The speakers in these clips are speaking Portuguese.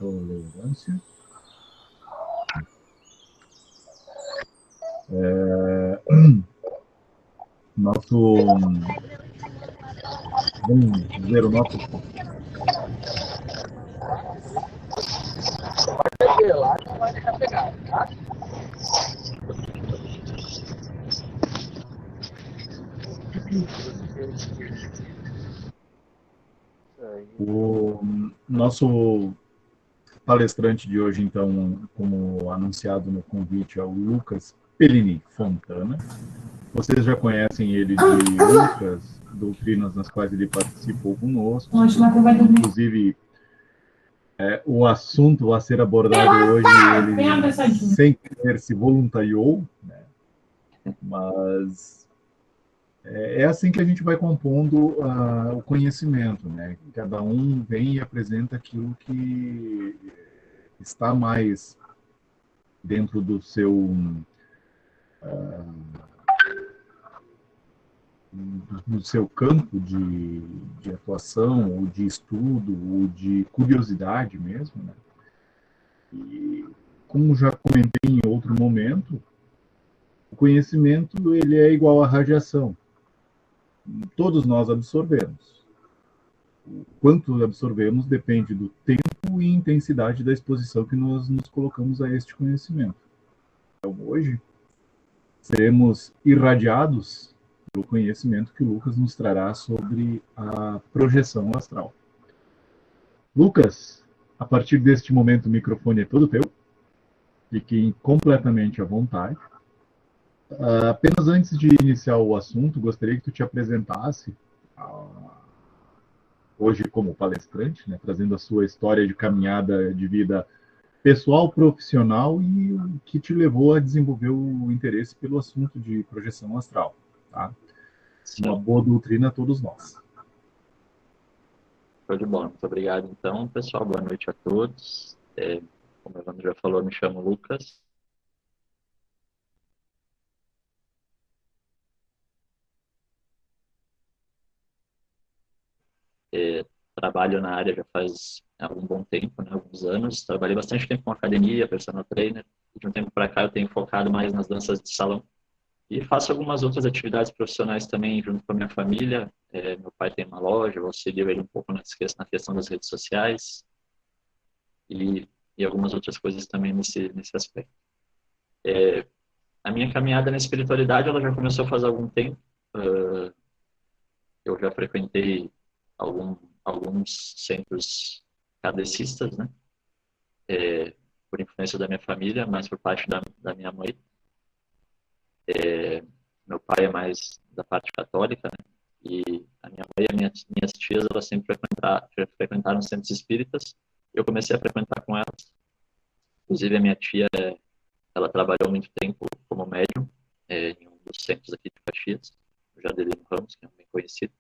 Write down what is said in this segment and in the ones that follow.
tolerância. Vamos dizer, o nosso o nosso palestrante de hoje, então, como anunciado no convite, é o Lucas Pellini Fontana. Vocês já conhecem ele de outras doutrinas nas quais ele participou conosco. Inclusive, o assunto a ser abordado hoje, ele sem querer se voluntariou, né? Mas é assim que a gente vai compondo o conhecimento, né? Cada um vem e apresenta aquilo que está mais dentro do seu campo de atuação, ou de estudo, ou de curiosidade mesmo, né? E como já comentei em outro momento, o conhecimento ele é igual à radiação. Todos nós absorvemos. O quanto absorvemos depende do tempo e intensidade da exposição que nós nos colocamos a este conhecimento. Então, hoje, seremos irradiados pelo conhecimento que o Lucas nos trará sobre a projeção astral. Lucas, a partir deste momento o microfone é todo teu. Fiquem completamente à vontade. Apenas antes de iniciar o assunto, gostaria que tu te apresentasse hoje como palestrante, né, trazendo a sua história de caminhada de vida pessoal, profissional e o que te levou a desenvolver o interesse pelo assunto de projeção astral. Tá? Uma boa doutrina a todos nós. Show de bola. Muito obrigado, então, pessoal. Boa noite a todos. Como o Evandro já falou, me chamo Lucas. Trabalho na área já faz algum bom tempo, né, alguns anos. Trabalhei bastante tempo com academia, personal trainer. De um tempo para cá eu tenho focado mais nas danças de salão. E faço algumas outras atividades profissionais também junto com a minha família. Meu pai tem uma loja, eu auxilio ele um pouco na questão das redes sociais. E algumas outras coisas também nesse aspecto. A minha caminhada na espiritualidade ela já começou faz algum tempo. Eu já frequentei alguns centros kardecistas, né? Por influência da minha família, mais por parte da minha mãe. Meu pai é mais da parte católica, né? E a minha mãe e minhas tias, elas sempre frequentaram centros espíritas. Eu comecei a frequentar com elas. Inclusive, a minha tia, ela trabalhou muito tempo como médium em um dos centros aqui de Caxias, o Jardelino Ramos, que é bem conhecido.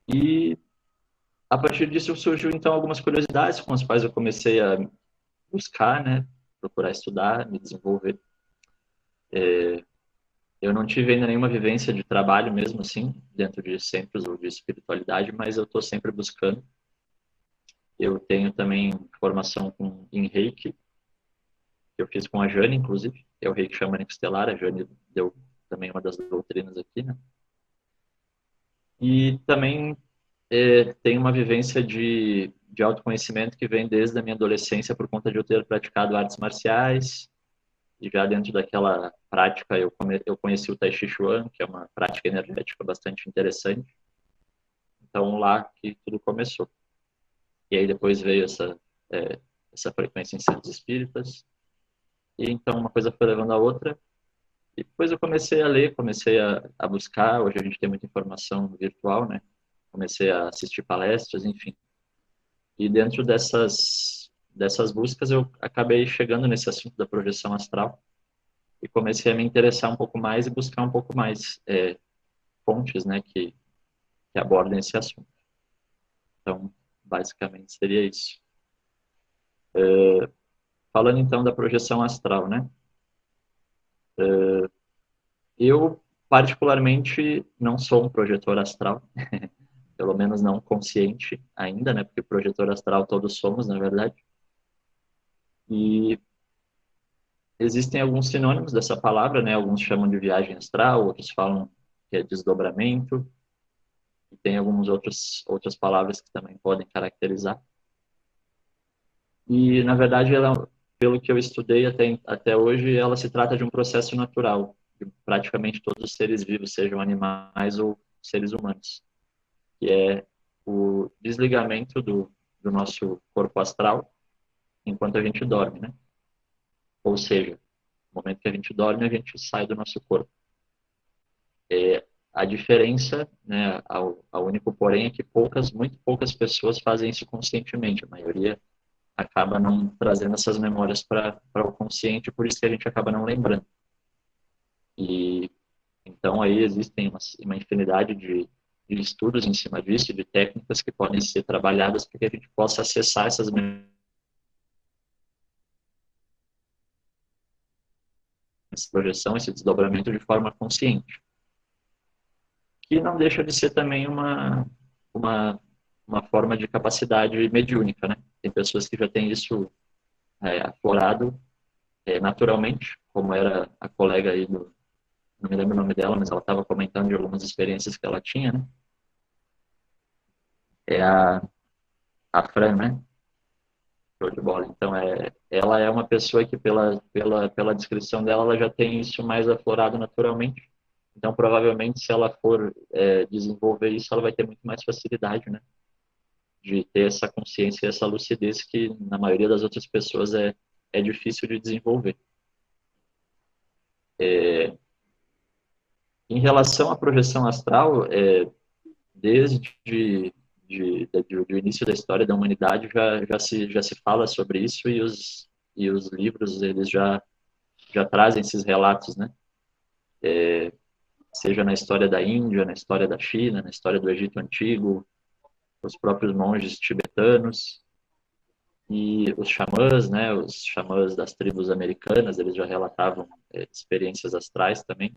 E a partir disso surgiu então algumas curiosidades com as quais eu comecei a buscar, né, procurar estudar, me desenvolver. Eu não tive ainda nenhuma vivência de trabalho mesmo assim, dentro de centros ou de espiritualidade, mas eu estou sempre buscando. Eu tenho também formação em Reiki, que eu fiz com a Jane, inclusive, que é o Reiki Xamânico Estelar. A Jane deu também uma das doutrinas aqui, né? E também tenho uma vivência de autoconhecimento que vem desde a minha adolescência por conta de eu ter praticado artes marciais. E já dentro daquela prática eu conheci o Tai Chi Chuan, que é uma prática energética bastante interessante. Então lá que tudo começou. E aí depois veio essa frequência em centros espíritas. E então uma coisa foi levando a outra. E depois eu comecei a ler, comecei a buscar. Hoje a gente tem muita informação virtual, né? Comecei a assistir palestras, enfim. E dentro dessas buscas eu acabei chegando nesse assunto da projeção astral e comecei a me interessar um pouco mais e buscar um pouco mais fontes, né, que abordem esse assunto. Então, basicamente seria isso. Falando então da projeção astral, né? Eu particularmente não sou um projetor astral. pelo menos não consciente ainda, né? Porque projetor astral todos somos, na verdade. E existem alguns sinônimos dessa palavra, né? Alguns chamam de viagem astral, outros falam que é desdobramento, e tem algumas outras palavras que também podem caracterizar. E, na verdade, ela, pelo que eu estudei até hoje, ela se trata de um processo natural, de praticamente todos os seres vivos, sejam animais ou seres humanos, que é o desligamento do nosso corpo astral enquanto a gente dorme, né? Ou seja, no momento que a gente dorme, a gente sai do nosso corpo. A diferença, né, a único porém é que muito poucas pessoas fazem isso conscientemente. A maioria acaba não trazendo essas memórias para o consciente, por isso que a gente acaba não lembrando. E então aí existem uma infinidade de estudos em cima disso, de técnicas que podem ser trabalhadas para que a gente possa acessar essas memórias, essa projeção, esse desdobramento de forma consciente. Que não deixa de ser também uma forma de capacidade mediúnica, né? Tem pessoas que já têm isso aflorado naturalmente, como era a colega aí não me lembro o nome dela, mas ela estava comentando de algumas experiências que ela tinha, né? É a Fran, né? Show de bola. Então, ela é uma pessoa que, pela descrição dela, ela já tem isso mais aflorado naturalmente. Então, provavelmente, se ela for desenvolver isso, ela vai ter muito mais facilidade, né? De ter essa consciência e essa lucidez que, na maioria das outras pessoas, é difícil de desenvolver. Em relação à projeção astral, desde do início da história da humanidade já se fala sobre isso e os livros eles já trazem esses relatos, né? Seja na história da Índia, na história da China, na história do Egito Antigo, os próprios monges tibetanos e os xamãs, né? Os xamãs das tribos americanas, eles já relatavam experiências astrais também,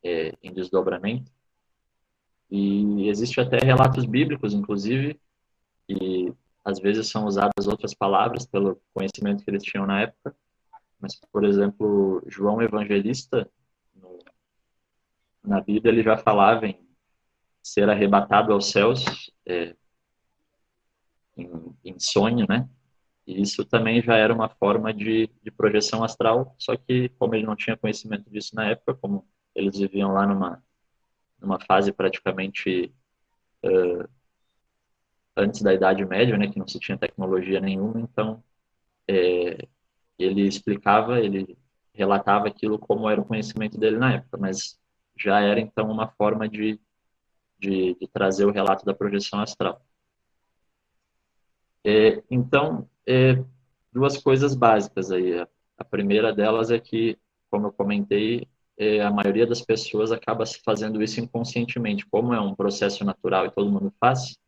em desdobramento. E existe até relatos bíblicos, inclusive, que às vezes são usadas outras palavras pelo conhecimento que eles tinham na época. Mas, por exemplo, João Evangelista, na Bíblia, ele já falava em ser arrebatado aos céus em sonho, né? E isso também já era uma forma de projeção astral, só que como ele não tinha conhecimento disso na época, como eles viviam lá numa fase praticamente antes da Idade Média, né, que não se tinha tecnologia nenhuma, então ele relatava aquilo como era o conhecimento dele na época, mas já era então uma forma de trazer o relato da projeção astral. Então, duas coisas básicas aí. A primeira delas é que, como eu comentei, a maioria das pessoas acaba fazendo isso inconscientemente, como é um processo natural e todo mundo faz,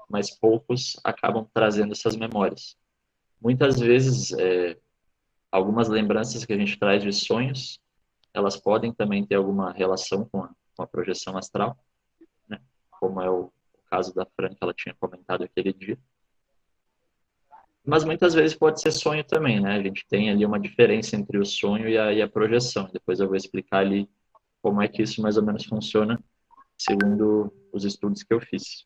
mas poucos acabam trazendo essas memórias. Muitas vezes, algumas lembranças que a gente traz de sonhos, elas podem também ter alguma relação com a projeção astral, né? Como é o caso da Fran, que ela tinha comentado aquele dia. Mas muitas vezes pode ser sonho também, né? A gente tem ali uma diferença entre o sonho e a projeção. Depois eu vou explicar ali como é que isso mais ou menos funciona, segundo os estudos que eu fiz.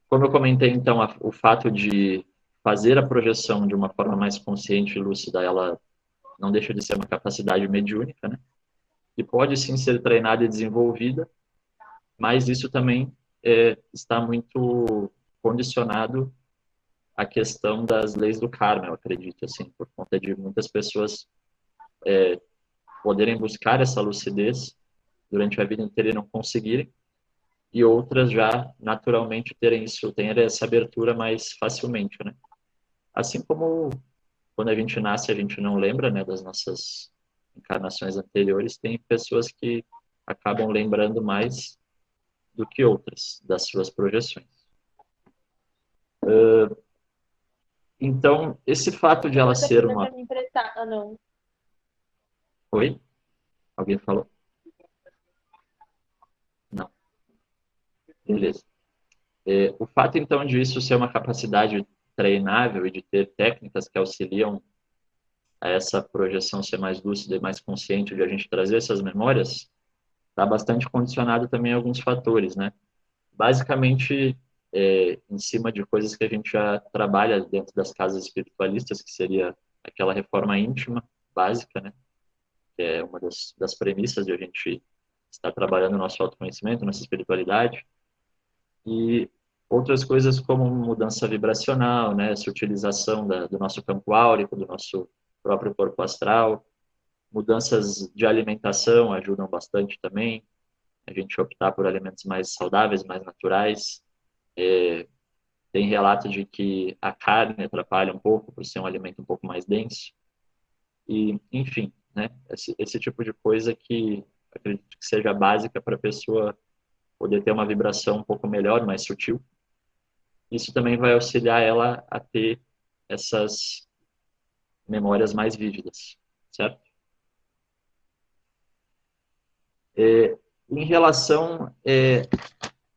Como eu comentei, então, o fato de fazer a projeção de uma forma mais consciente e lúcida, ela não deixa de ser uma capacidade mediúnica, né? Que pode sim ser treinada e desenvolvida, mas isso também está muito condicionado à questão das leis do karma, eu acredito, assim, por conta de muitas pessoas poderem buscar essa lucidez durante a vida inteira e não conseguirem, e outras já naturalmente terem essa abertura mais facilmente, né? Assim como quando a gente nasce, a gente não lembra, né, das nossas encarnações anteriores, tem pessoas que acabam lembrando mais do que outras das suas projeções. Então, esse fato de ela ser uma... Me emprestar, não. Oi? Alguém falou? Não. Beleza. O fato, então, de isso ser uma capacidade treinável e de ter técnicas que auxiliam a essa projeção ser mais lúcida e mais consciente de a gente trazer essas memórias, está bastante condicionado também a alguns fatores, né? Basicamente, em cima de coisas que a gente já trabalha dentro das casas espiritualistas, que seria aquela reforma íntima básica, né? Que é uma das premissas de a gente estar trabalhando o nosso autoconhecimento, nossa espiritualidade. E outras coisas como mudança vibracional, né? Essa utilização do nosso campo áurico, do nosso próprio corpo astral. Mudanças de alimentação ajudam bastante também. A gente optar por alimentos mais saudáveis, mais naturais. Tem relato de que a carne atrapalha um pouco por ser um alimento um pouco mais denso. E, enfim, né? Esse tipo de coisa que acredito que seja básica para a pessoa poder ter uma vibração um pouco melhor, mais sutil. Isso também vai auxiliar ela a ter essas memórias mais vívidas, certo? Em relação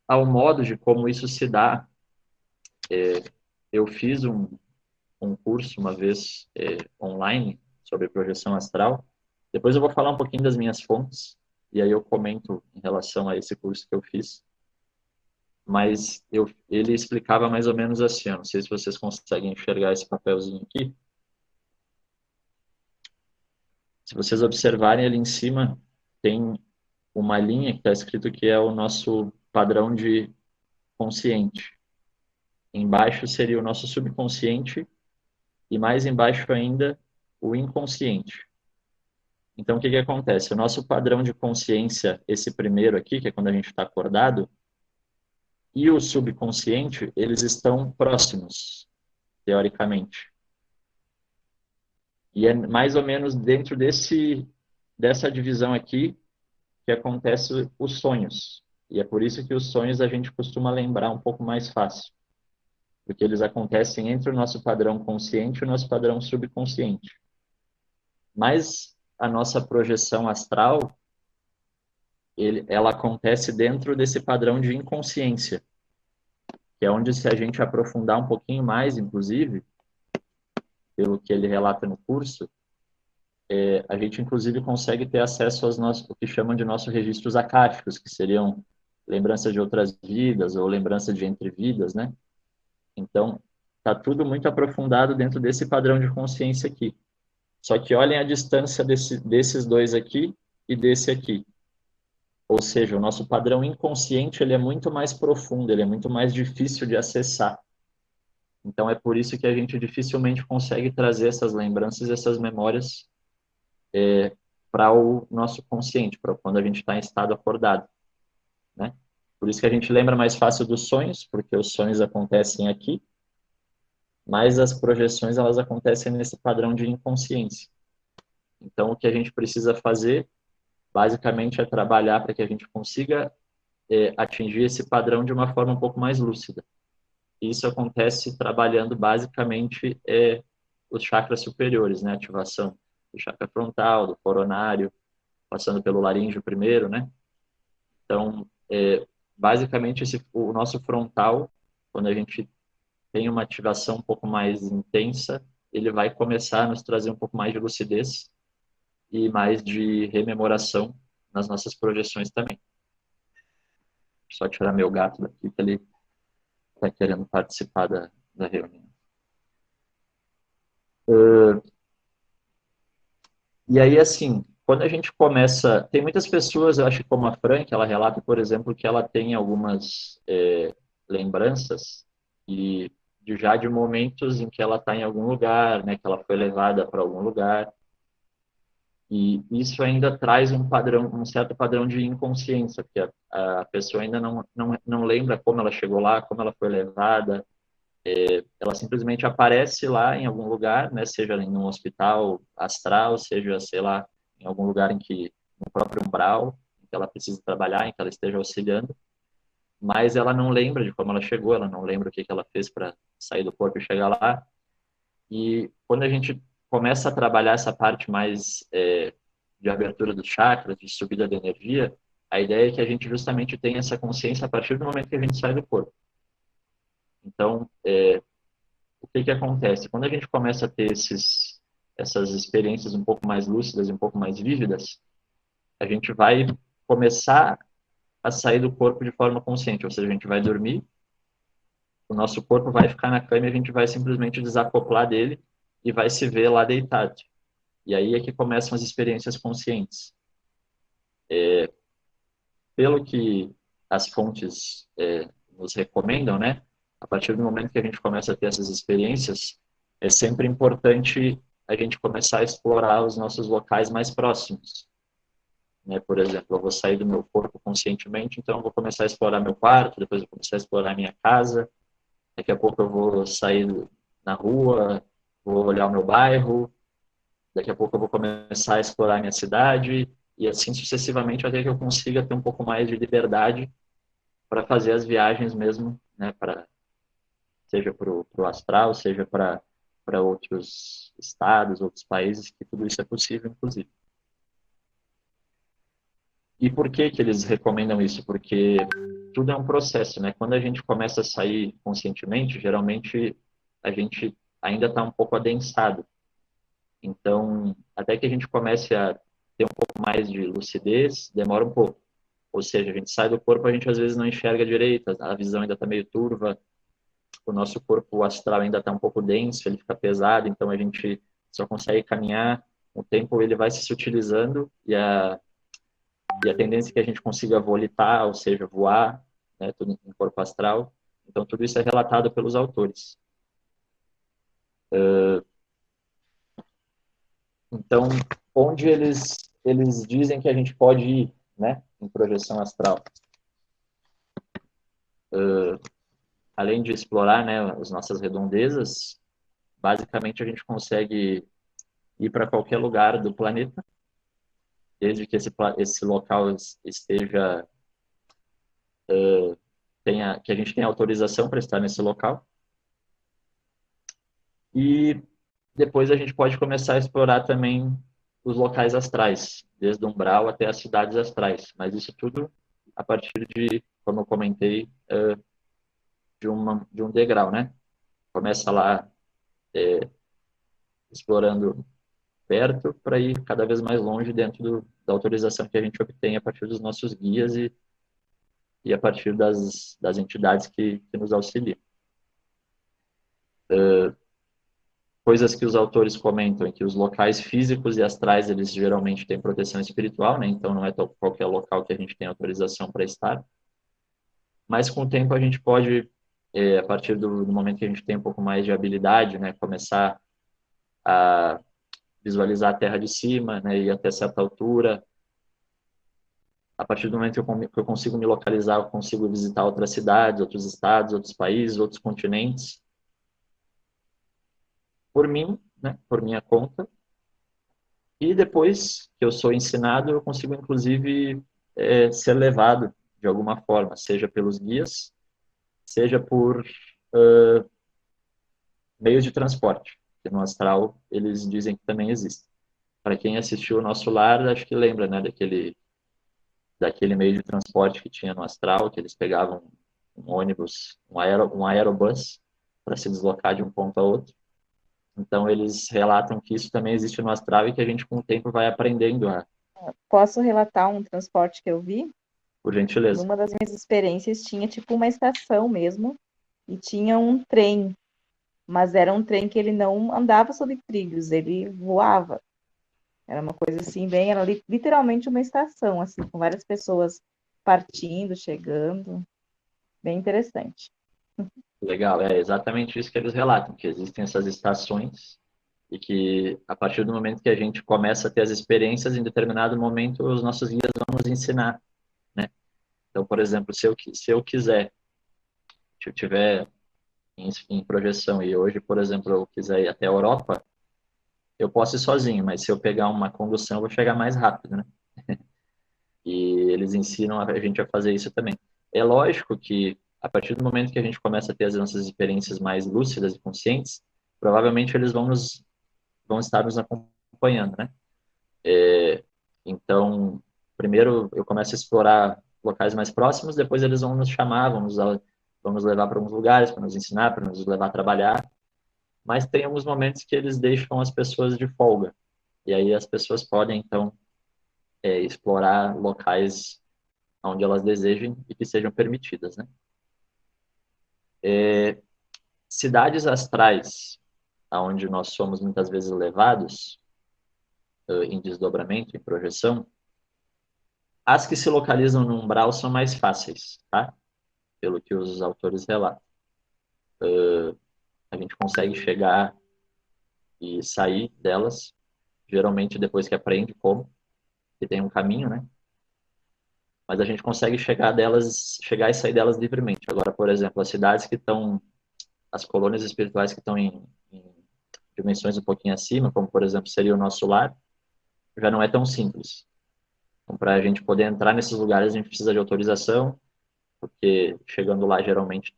ao modo de como isso se dá, eu fiz um curso uma vez online sobre projeção astral. Depois eu vou falar um pouquinho das minhas fontes, e aí eu comento em relação a esse curso que eu fiz. Mas ele explicava mais ou menos assim, eu não sei se vocês conseguem enxergar esse papelzinho aqui. Se vocês observarem ali em cima, tem uma linha que está escrito que é o nosso padrão de consciente. Embaixo seria o nosso subconsciente e mais embaixo ainda o inconsciente. Então, o que acontece? O nosso padrão de consciência, esse primeiro aqui, que é quando a gente está acordado, e o subconsciente, eles estão próximos, teoricamente. E é mais ou menos dentro dessa divisão aqui que acontece os sonhos. E é por isso que os sonhos a gente costuma lembrar um pouco mais fácil. Porque eles acontecem entre o nosso padrão consciente e o nosso padrão subconsciente. Mas a nossa projeção astral, ela acontece dentro desse padrão de inconsciência, que é onde, se a gente aprofundar um pouquinho mais, inclusive, pelo que ele relata no curso, a gente, inclusive, consegue ter acesso aos nossos, o que chamam de nossos registros acásticos, que seriam lembranças de outras vidas ou lembranças de entre vidas, né? Então, está tudo muito aprofundado dentro desse padrão de consciência aqui. Só que olhem a distância desses dois aqui e desse aqui. Ou seja, o nosso padrão inconsciente ele é muito mais profundo, ele é muito mais difícil de acessar. Então, é por isso que a gente dificilmente consegue trazer essas lembranças, essas memórias para o nosso consciente, para quando a gente está em estado acordado, né? Por isso que a gente lembra mais fácil dos sonhos, porque os sonhos acontecem aqui, mas as projeções elas acontecem nesse padrão de inconsciência. Então, o que a gente precisa fazer, basicamente, é trabalhar para que a gente consiga atingir esse padrão de uma forma um pouco mais lúcida. E isso acontece trabalhando, basicamente, os chakras superiores, né? Ativação do chakra frontal, do coronário, passando pelo laríngeo primeiro, né? Então, basicamente, o nosso frontal, quando a gente tem uma ativação um pouco mais intensa, ele vai começar a nos trazer um pouco mais de lucidez e mais de rememoração nas nossas projeções também. Só tirar meu gato daqui, que ele está querendo participar da reunião. E aí, assim, quando a gente começa... Tem muitas pessoas, eu acho, como a Fran, que ela relata, por exemplo, que ela tem algumas lembranças já de momentos em que ela está em algum lugar, né, que ela foi levada para algum lugar. E isso ainda traz um certo padrão de inconsciência, porque a pessoa ainda não lembra como ela chegou lá, como ela foi levada. Ela simplesmente aparece lá em algum lugar, né, seja em um hospital astral, seja, sei lá, em algum lugar no próprio umbral, em que ela precisa trabalhar, em que ela esteja auxiliando, mas ela não lembra de como ela chegou, ela não lembra o que ela fez para sair do corpo e chegar lá. E quando a gente começa a trabalhar essa parte mais de abertura dos chakras, de subida da energia, A ideia é que a gente justamente tenha essa consciência a partir do momento que a gente sai do corpo. Então, o que acontece? Quando a gente começa a ter essas experiências um pouco mais lúcidas, um pouco mais vívidas, a gente vai começar a sair do corpo de forma consciente, ou seja, a gente vai dormir, o nosso corpo vai ficar na cama e a gente vai simplesmente desacoplar dele e vai se ver lá deitado. E aí é que começam as experiências conscientes. Pelo que as fontes nos recomendam, né? A partir do momento que a gente começa a ter essas experiências, é sempre importante a gente começar a explorar os nossos locais mais próximos. Né? Por exemplo, eu vou sair do meu corpo conscientemente, então eu vou começar a explorar meu quarto, depois eu vou começar a explorar minha casa, daqui a pouco eu vou sair na rua, vou olhar o meu bairro, daqui a pouco eu vou começar a explorar a minha cidade, e assim sucessivamente até que eu consiga ter um pouco mais de liberdade para fazer as viagens mesmo, né, seja para o astral, seja para outros estados, outros países, que tudo isso é possível, inclusive. E por que eles recomendam isso? Porque tudo é um processo, né? Quando a gente começa a sair conscientemente, geralmente a gente ainda está um pouco adensado. Então, até que a gente comece a ter um pouco mais de lucidez, demora um pouco. Ou seja, a gente sai do corpo, a gente às vezes não enxerga direito, a visão ainda está meio turva, o nosso corpo astral ainda está um pouco denso, ele fica pesado, então a gente só consegue caminhar, o tempo ele vai se sutilizando e a tendência é que a gente consiga volitar, ou seja, voar, né, tudo em corpo astral. Então, tudo isso é relatado pelos autores. Então, onde eles dizem que a gente pode ir, né, em projeção astral? Além de explorar, né, as nossas redondezas, basicamente a gente consegue ir para qualquer lugar do planeta, desde que esse local esteja que a gente tenha autorização para estar nesse local. E depois a gente pode começar a explorar também os locais astrais, desde o umbral até as cidades astrais. Mas isso tudo a partir de, como eu comentei, de um degrau, né? Começa lá explorando perto para ir cada vez mais longe dentro da autorização que a gente obtém a partir dos nossos guias e a partir das entidades que nos auxiliam. Coisas que os autores comentam é que os locais físicos e astrais, eles geralmente têm proteção espiritual, né? Então não é qualquer local que a gente tem autorização para estar. Mas com o tempo a gente pode, a partir do momento que a gente tem um pouco mais de habilidade, né? Começar a visualizar a Terra de cima, né? Ir até certa altura. A partir do momento que eu consigo me localizar, eu consigo visitar outras cidades, outros estados, outros países, outros continentes. Por mim, né? Por minha conta. E depois que eu sou ensinado, eu consigo, inclusive, ser levado de alguma forma, seja pelos guias, seja por meios de transporte, que no astral eles dizem que também existe. Para quem assistiu o Nosso Lar, acho que lembra, né, daquele meio de transporte que tinha no astral, que eles pegavam um ônibus, um aerobus, para se deslocar de um ponto a outro. Então, eles relatam que isso também existe no astral e que a gente, com o tempo, vai aprendendo a... Posso relatar um transporte que eu vi? Por gentileza. Numa das minhas experiências, tinha tipo uma estação mesmo, e tinha um trem, mas era um trem que ele não andava sobre trilhos, ele voava. Era uma coisa assim, bem, era literalmente uma estação, assim, com várias pessoas partindo, chegando. Bem interessante. Legal, é exatamente isso que eles relatam, que existem essas estações e que a partir do momento que a gente começa a ter as experiências, em determinado momento os nossos guias vão nos ensinar, né? Então, por exemplo, se eu quiser, se eu tiver em projeção e hoje, por exemplo, eu quiser ir até a Europa, eu posso ir sozinho, mas se eu pegar uma condução, eu vou chegar mais rápido, né? E eles ensinam a gente a fazer isso também. É lógico que, a partir do momento que a gente começa a ter as nossas experiências mais lúcidas e conscientes, provavelmente eles vão estar nos acompanhando, né? Então, primeiro eu começo a explorar locais mais próximos, depois eles vão nos chamar, vão nos levar para alguns lugares, para nos ensinar, para nos levar a trabalhar. Mas tem alguns momentos que eles deixam as pessoas de folga. E aí as pessoas podem, então, explorar locais onde elas desejem e que sejam permitidas, né? Cidades astrais, onde nós somos muitas vezes levados em desdobramento, em projeção, as que se localizam no umbral são mais fáceis, tá? Pelo que os autores relatam. A gente consegue chegar e sair delas, geralmente depois que aprende como, que tem um caminho, né? Mas a gente consegue chegar e sair delas livremente. Agora, por exemplo, as cidades que estão, as colônias espirituais que estão em dimensões um pouquinho acima, como por exemplo seria o nosso lar, já não é tão simples. Então, para a gente poder entrar nesses lugares, a gente precisa de autorização, porque chegando lá geralmente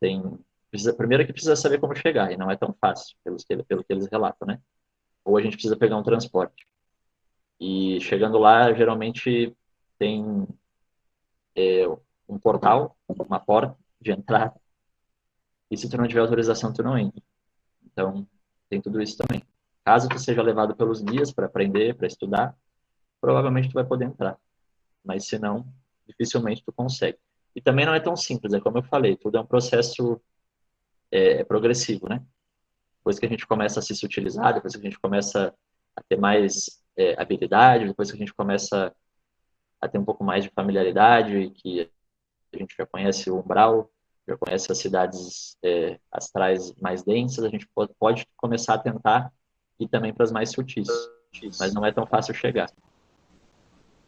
primeiro que precisa saber como chegar, e não é tão fácil, pelo que eles relatam, né? Ou a gente precisa pegar um transporte. E chegando lá, geralmente tem um portal, uma porta de entrada, e se tu não tiver autorização, tu não entra. Então, tem tudo isso também. Caso tu seja levado pelos guias para aprender, para estudar, provavelmente tu vai poder entrar. Mas se não, dificilmente tu consegue. E também não é tão simples, é como eu falei, tudo é um processo progressivo, né? Depois que a gente começa a se sutilizar, depois que a gente começa a ter mais habilidade, depois que a gente começa a ter um pouco mais de familiaridade, que a gente já conhece o umbral, já conhece as cidades astrais mais densas, a gente pode começar a tentar ir também para as mais sutis, mas não é tão fácil chegar.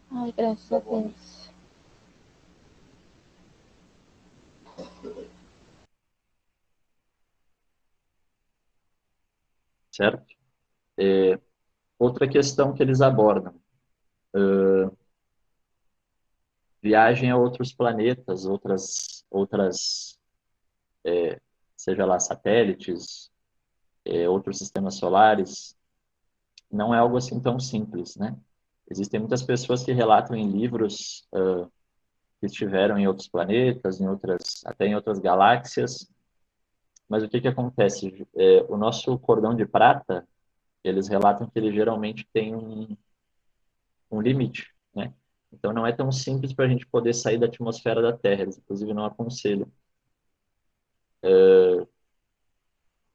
Ai, graças a Deus. Certo? Outra questão que eles abordam, viagem a outros planetas, seja lá satélites, outros sistemas solares, não é algo assim tão simples, né? Existem muitas pessoas que relatam em livros que estiveram em outros planetas, até em outras galáxias, mas o que que acontece? O nosso cordão de prata, eles relatam que ele geralmente tem um limite, né? Então não é tão simples para a gente poder sair da atmosfera da Terra, eles inclusive não aconselham.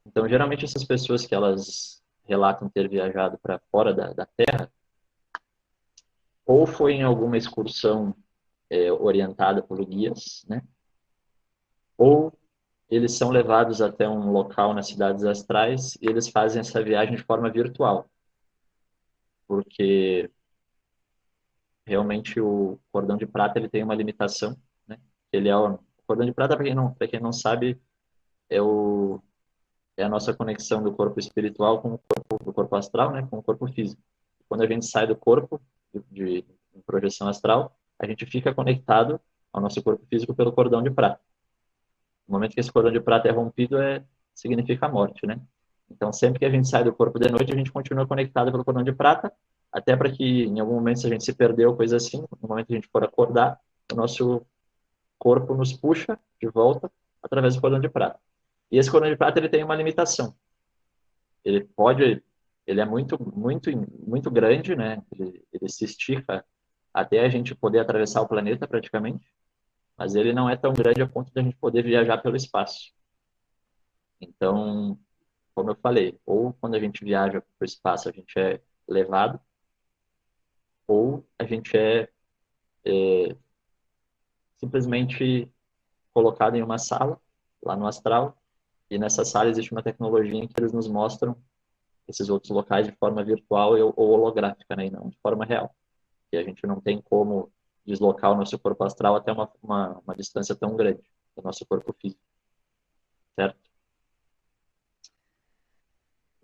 Então geralmente essas pessoas que elas relatam ter viajado para fora da Terra, ou foi em alguma excursão orientada por guias, né? Ou eles são levados até um local nas cidades astrais e eles fazem essa viagem de forma virtual, porque realmente o cordão de prata ele tem uma limitação, né? O cordão de prata, para quem não sabe, é a nossa conexão do corpo espiritual com do corpo astral, né? Com o corpo físico. Quando a gente sai do corpo de projeção astral, a gente fica conectado ao nosso corpo físico pelo cordão de prata. No momento que esse cordão de prata é rompido, significa a morte, né? Então, sempre que a gente sai do corpo de noite, a gente continua conectado pelo cordão de prata, até para que, em algum momento, se a gente se perdeu, coisa assim, no momento que a gente for acordar, o nosso corpo nos puxa de volta através do cordão de prata. E esse cordão de prata, ele tem uma limitação. Ele é muito, muito, muito grande, né? Ele se estica até a gente poder atravessar o planeta, praticamente, mas ele não é tão grande a ponto de a gente poder viajar pelo espaço. Então, como eu falei, ou quando a gente viaja para o espaço, a gente é levado, ou a gente simplesmente colocado em uma sala, lá no astral, e nessa sala existe uma tecnologia em que eles nos mostram esses outros locais de forma virtual ou holográfica, né, e não de forma real. E a gente não tem como deslocar o nosso corpo astral até uma distância tão grande do nosso corpo físico, certo?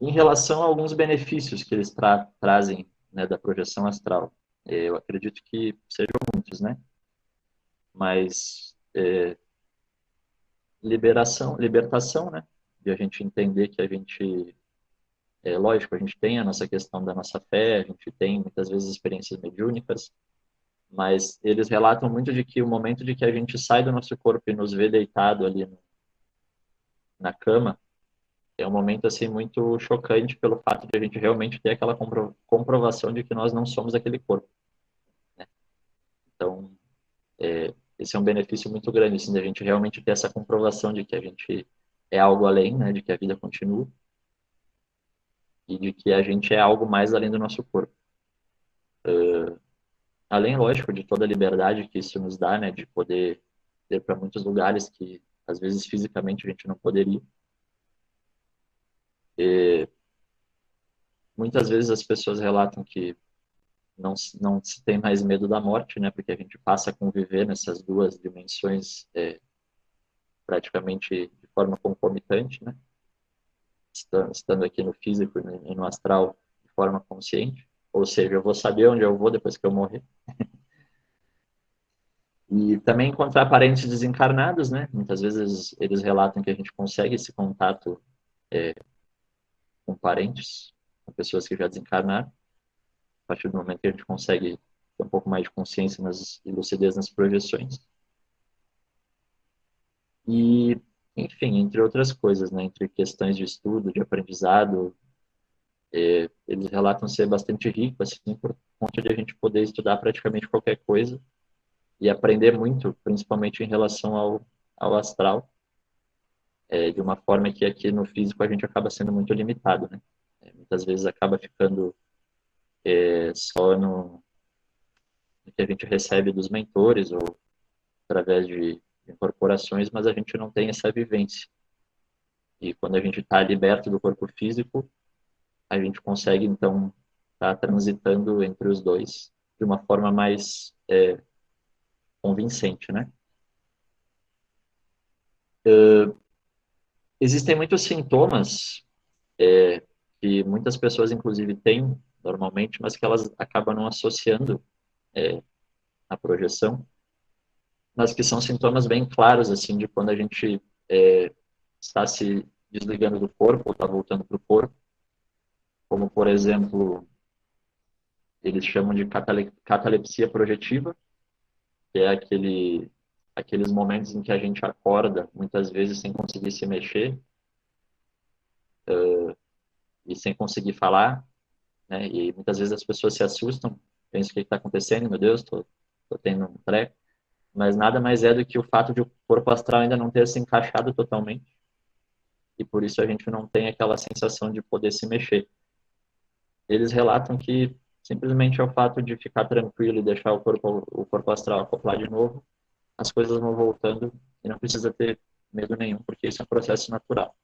Em relação a alguns benefícios que eles trazem, né, da projeção astral, eu acredito que sejam muitos, né? Mas libertação, né? De a gente entender que a gente, lógico, a gente tem a nossa questão da nossa fé, a gente tem muitas vezes experiências mediúnicas, mas eles relatam muito de que o momento de que a gente sai do nosso corpo e nos vê deitado ali na cama, é um momento assim muito chocante pelo fato de a gente realmente ter aquela comprovação de que nós não somos aquele corpo, né? Então, esse é um benefício muito grande, assim, de a gente realmente ter essa comprovação de que a gente é algo além, né, de que a vida continua e de que a gente é algo mais além do nosso corpo. Além, lógico, de toda a liberdade que isso nos dá, né, de poder ir para muitos lugares que às vezes fisicamente a gente não poderia. Muitas vezes as pessoas relatam que não se tem mais medo da morte, né, porque a gente passa a conviver nessas duas dimensões praticamente de forma concomitante, né, estando aqui no físico e no astral de forma consciente, ou seja, eu vou saber onde eu vou depois que eu morrer. E também encontrar parentes desencarnados, né? Muitas vezes eles relatam que a gente consegue esse contato com parentes, com pessoas que já desencarnaram, a partir do momento que a gente consegue ter um pouco mais de consciência e lucidez nas projeções. E, enfim, entre outras coisas, né? Entre questões de estudo, de aprendizado, eles relatam ser bastante rico, assim, por conta de a gente poder estudar praticamente qualquer coisa e aprender muito, principalmente em relação ao astral, de uma forma que aqui no físico a gente acaba sendo muito limitado, né? Muitas vezes acaba ficando só no que a gente recebe dos mentores ou através de incorporações, mas a gente não tem essa vivência. E quando a gente está liberto do corpo físico, a gente consegue, então, estar transitando entre os dois de uma forma mais convincente, né? Existem muitos sintomas que muitas pessoas, inclusive, têm normalmente, mas que elas acabam não associando a projeção, mas que são sintomas bem claros, assim, de quando a gente está se desligando do corpo ou está voltando para o corpo, como, por exemplo, eles chamam de catalepsia projetiva, que é aqueles momentos em que a gente acorda, muitas vezes sem conseguir se mexer e sem conseguir falar, né? E muitas vezes as pessoas se assustam, pensam o que está acontecendo, meu Deus, tô tendo um treco, mas nada mais é do que o fato de o corpo astral ainda não ter se encaixado totalmente, e por isso a gente não tem aquela sensação de poder se mexer. Eles relatam que simplesmente é o fato de ficar tranquilo e deixar o corpo astral acoplar de novo, as coisas vão voltando e não precisa ter medo nenhum, porque isso é um processo natural.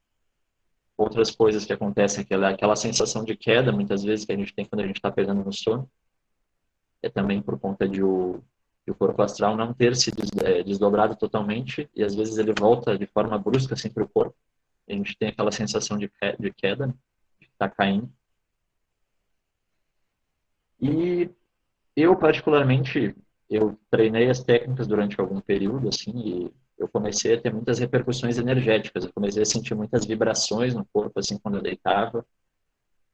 Outras coisas que acontecem, aquela sensação de queda, muitas vezes, que a gente tem quando a gente está pegando no sono, é também por conta de o corpo astral não ter se desdobrado totalmente, e às vezes ele volta de forma brusca assim para o corpo, e a gente tem aquela sensação de queda, de estar caindo. E eu, particularmente, eu treinei as técnicas durante algum período, assim, e eu comecei a ter muitas repercussões energéticas, eu comecei a sentir muitas vibrações no corpo, assim, quando eu deitava,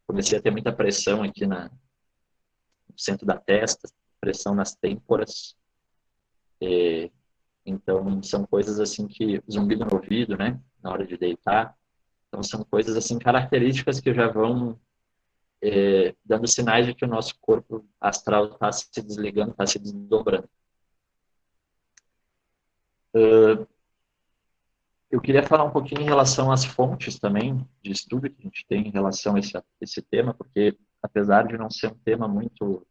comecei a ter muita pressão aqui no centro da testa, pressão nas têmporas, então são coisas, assim, que zumbido no ouvido, né, na hora de deitar, então são coisas, assim, características que já vão dando sinais de que o nosso corpo astral está se desligando, está se desdobrando. Eu queria falar um pouquinho em relação às fontes também de estudo que a gente tem em relação a esse tema, porque apesar de não ser um tema muito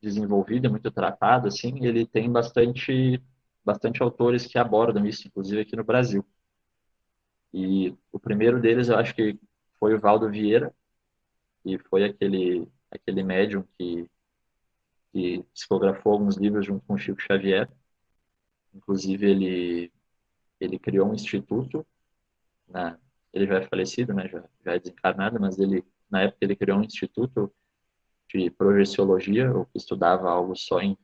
desenvolvido, muito tratado, assim, ele tem bastante autores que abordam isso, inclusive aqui no Brasil. E o primeiro deles, eu acho que foi o Valdo Vieira, e foi aquele médium que psicografou alguns livros junto com o Chico Xavier. Inclusive, ele criou um instituto, ele já é falecido, né, já é desencarnado, mas na época ele criou um instituto de projeciologia, ou que estudava algo só em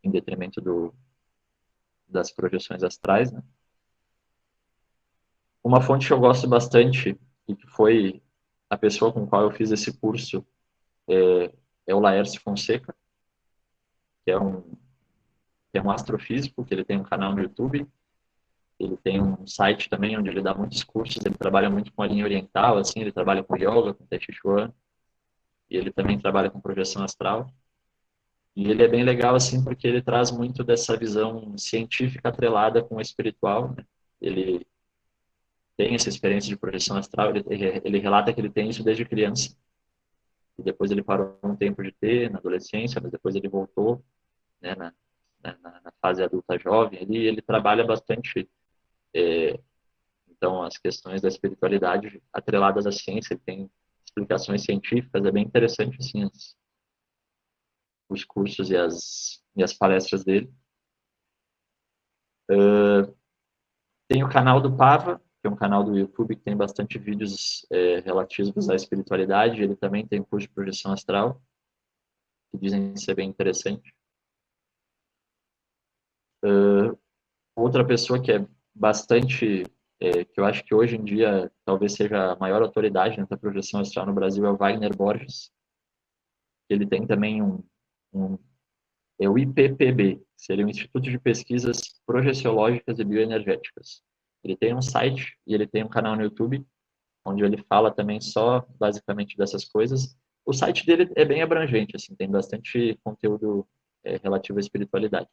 detrimento das projeções astrais, né. Uma fonte que eu gosto bastante, e que foi a pessoa com a qual eu fiz esse curso, é é o Laércio Fonseca, que é um astrofísico, que ele tem um canal no YouTube. Ele tem um site também onde ele dá muitos cursos. Ele trabalha muito com a linha oriental, assim, ele trabalha com yoga, com Tai Chi Chuan, e ele também trabalha com projeção astral. E ele é bem legal, assim, porque ele traz muito dessa visão científica atrelada com o espiritual, né? Ele tem essa experiência de projeção astral, ele relata que ele tem isso desde criança. E depois ele parou um tempo de ter, na adolescência, mas depois ele voltou, né, na fase adulta jovem. Ele trabalha bastante, então, as questões da espiritualidade atreladas à ciência. Ele tem explicações científicas, é bem interessante, assim, os cursos e as palestras dele. Tem o canal do Pava, que é um canal do YouTube que tem bastante vídeos relativos à espiritualidade. Ele também tem curso de projeção astral, que dizem ser bem interessante. Outra pessoa que é bastante, que eu acho que hoje em dia talvez seja a maior autoridade nessa projeção astral no Brasil, é o Wagner Borges. Ele tem também o IPPB, que seria o Instituto de Pesquisas Projeciológicas e Bioenergéticas. Ele tem um site e ele tem um canal no YouTube, onde ele fala também só, basicamente, dessas coisas. O site dele é bem abrangente, assim, tem bastante conteúdo relativo à espiritualidade.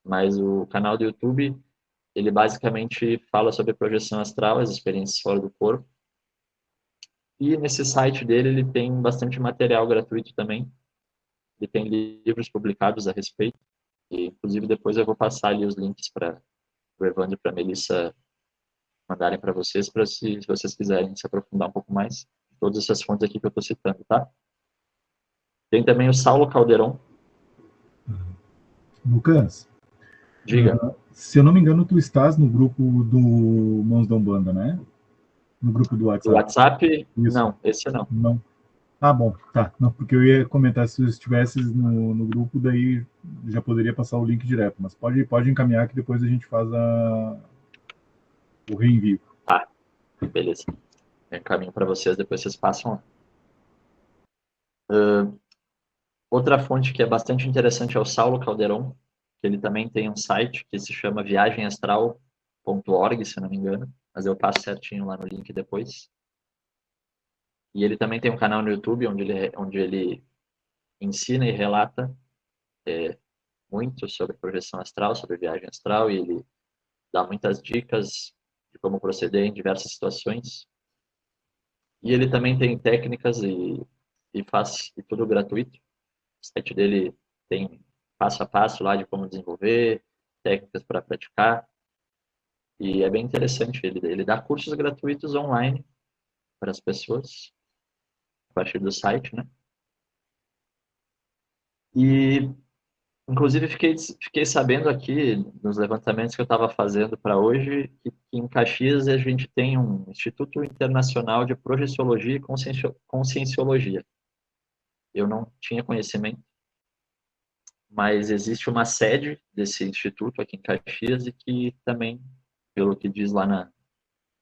Mas o canal do YouTube, ele basicamente fala sobre projeção astral, as experiências fora do corpo. E nesse site dele, ele tem bastante material gratuito também. Ele tem livros publicados a respeito. E, inclusive, depois eu vou passar ali os links para o Evandro e para a Melissa mandarem para vocês, para se vocês quiserem se aprofundar um pouco mais. Todas essas fontes aqui que eu estou citando, tá? Tem também o Saulo Calderon. Lucas, Diga. Se eu não me engano, tu estás no grupo do Mãos da Umbanda, né? No grupo do WhatsApp. O WhatsApp? Isso. Não, esse não. Não. Ah, bom, tá. Não, porque eu ia comentar se estivesse no grupo, daí já poderia passar o link direto. Mas pode encaminhar que depois a gente faz o reenvio. Tá, beleza. Eu encaminho para vocês, depois vocês passam lá. Outra fonte que é bastante interessante é o Saulo Calderon, que ele também tem um site que se chama viagemastral.org, se eu não me engano, mas eu passo certinho lá no link depois. E ele também tem um canal no YouTube onde ele ensina e relata muito sobre projeção astral, sobre viagem astral, e ele dá muitas dicas de como proceder em diversas situações. E ele também tem técnicas e faz tudo gratuito. O site dele tem passo a passo lá de como desenvolver, técnicas para praticar. E é bem interessante. Ele dá cursos gratuitos online para as pessoas, a partir do site, né? E, inclusive, fiquei sabendo aqui, nos levantamentos que eu estava fazendo para hoje, que em Caxias a gente tem um Instituto Internacional de Projeciologia e Conscienciologia. Eu não tinha conhecimento, mas existe uma sede desse instituto aqui em Caxias e que também, pelo que diz lá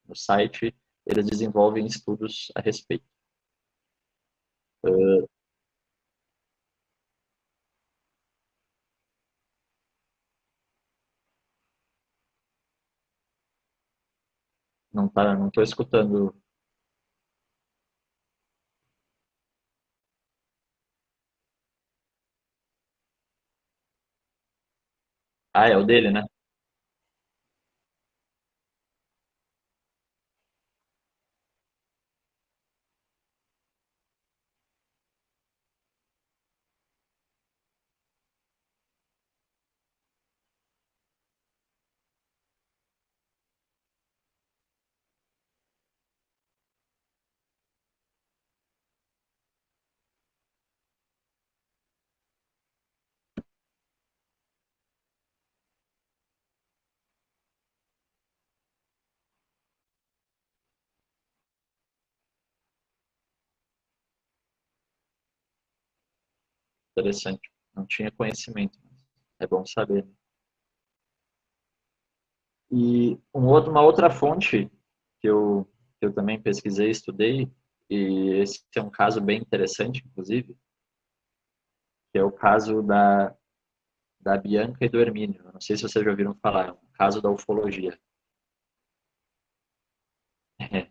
no site, eles desenvolvem estudos a respeito. Não estou escutando. Ah, é o dele, né? Interessante. Não tinha conhecimento. É bom saber. E uma outra fonte que eu também pesquisei, estudei, e esse é um caso bem interessante, inclusive, que é o caso da Bianca e do Hermínio. Eu não sei se vocês já ouviram falar, é um caso da ufologia. Que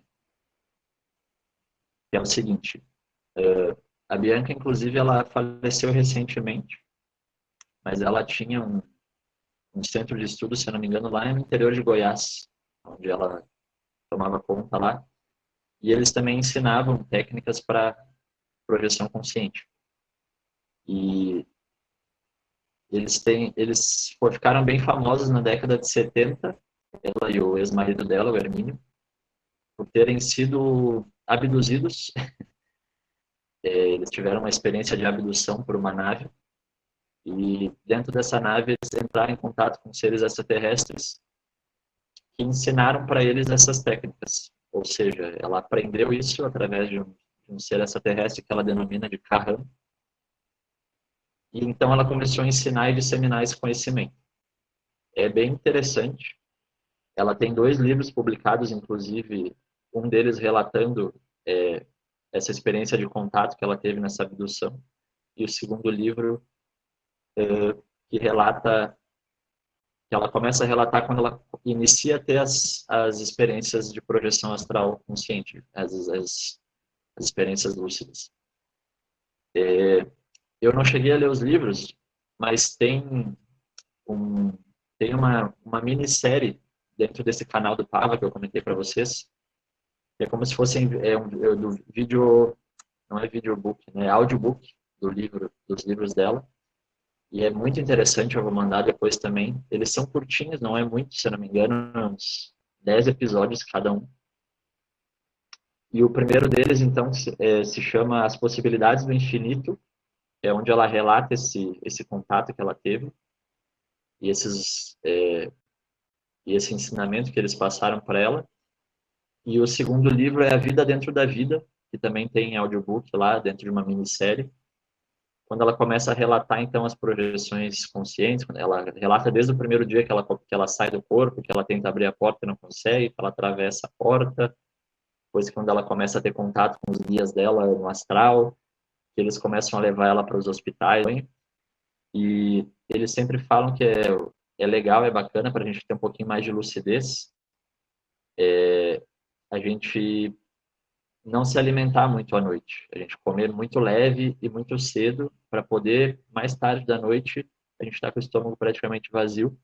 é o seguinte, a Bianca, inclusive, ela faleceu recentemente, mas ela tinha um centro de estudo, se eu não me engano, lá no interior de Goiás, onde ela tomava conta lá, e eles também ensinavam técnicas para projeção consciente. E eles ficaram bem famosos na década de 70, ela e o ex-marido dela, o Hermínio, por terem sido abduzidos. Eles tiveram uma experiência de abdução por uma nave, e dentro dessa nave eles entraram em contato com seres extraterrestres que ensinaram para eles essas técnicas. Ou seja, ela aprendeu isso através de um ser extraterrestre que ela denomina de Kahan. E então ela começou a ensinar e disseminar esse conhecimento. É bem interessante. Ela tem 2 livros publicados, inclusive, um deles relatando essa experiência de contato que ela teve nessa abdução, e o segundo livro que relata, que ela começa a relatar quando ela inicia a ter as experiências de projeção astral consciente, as experiências lúcidas. Eu não cheguei a ler os livros, mas tem uma minissérie dentro desse canal do Pava que eu comentei para vocês, que é como se fosse do vídeo, não é videobook, né, é audiobook dos livros dela. E é muito interessante, eu vou mandar depois também. Eles são curtinhos, não é muito, se eu não me engano, uns 10 episódios cada um. E o primeiro deles, então, se chama As Possibilidades do Infinito, é onde ela relata esse contato que ela teve e esse ensinamento que eles passaram para ela. E o segundo livro é A Vida Dentro da Vida, que também tem audiobook lá, dentro de uma minissérie. Quando ela começa a relatar, então, as projeções conscientes, ela relata desde o primeiro dia que ela sai do corpo, que ela tenta abrir a porta e não consegue, que ela atravessa a porta, depois quando ela começa a ter contato com os guias dela no astral, que eles começam a levar ela para os hospitais, e eles sempre falam que é legal, é bacana para a gente ter um pouquinho mais de lucidez, a gente não se alimentar muito à noite, a gente comer muito leve e muito cedo, para poder, mais tarde da noite, a gente estar com o estômago praticamente vazio,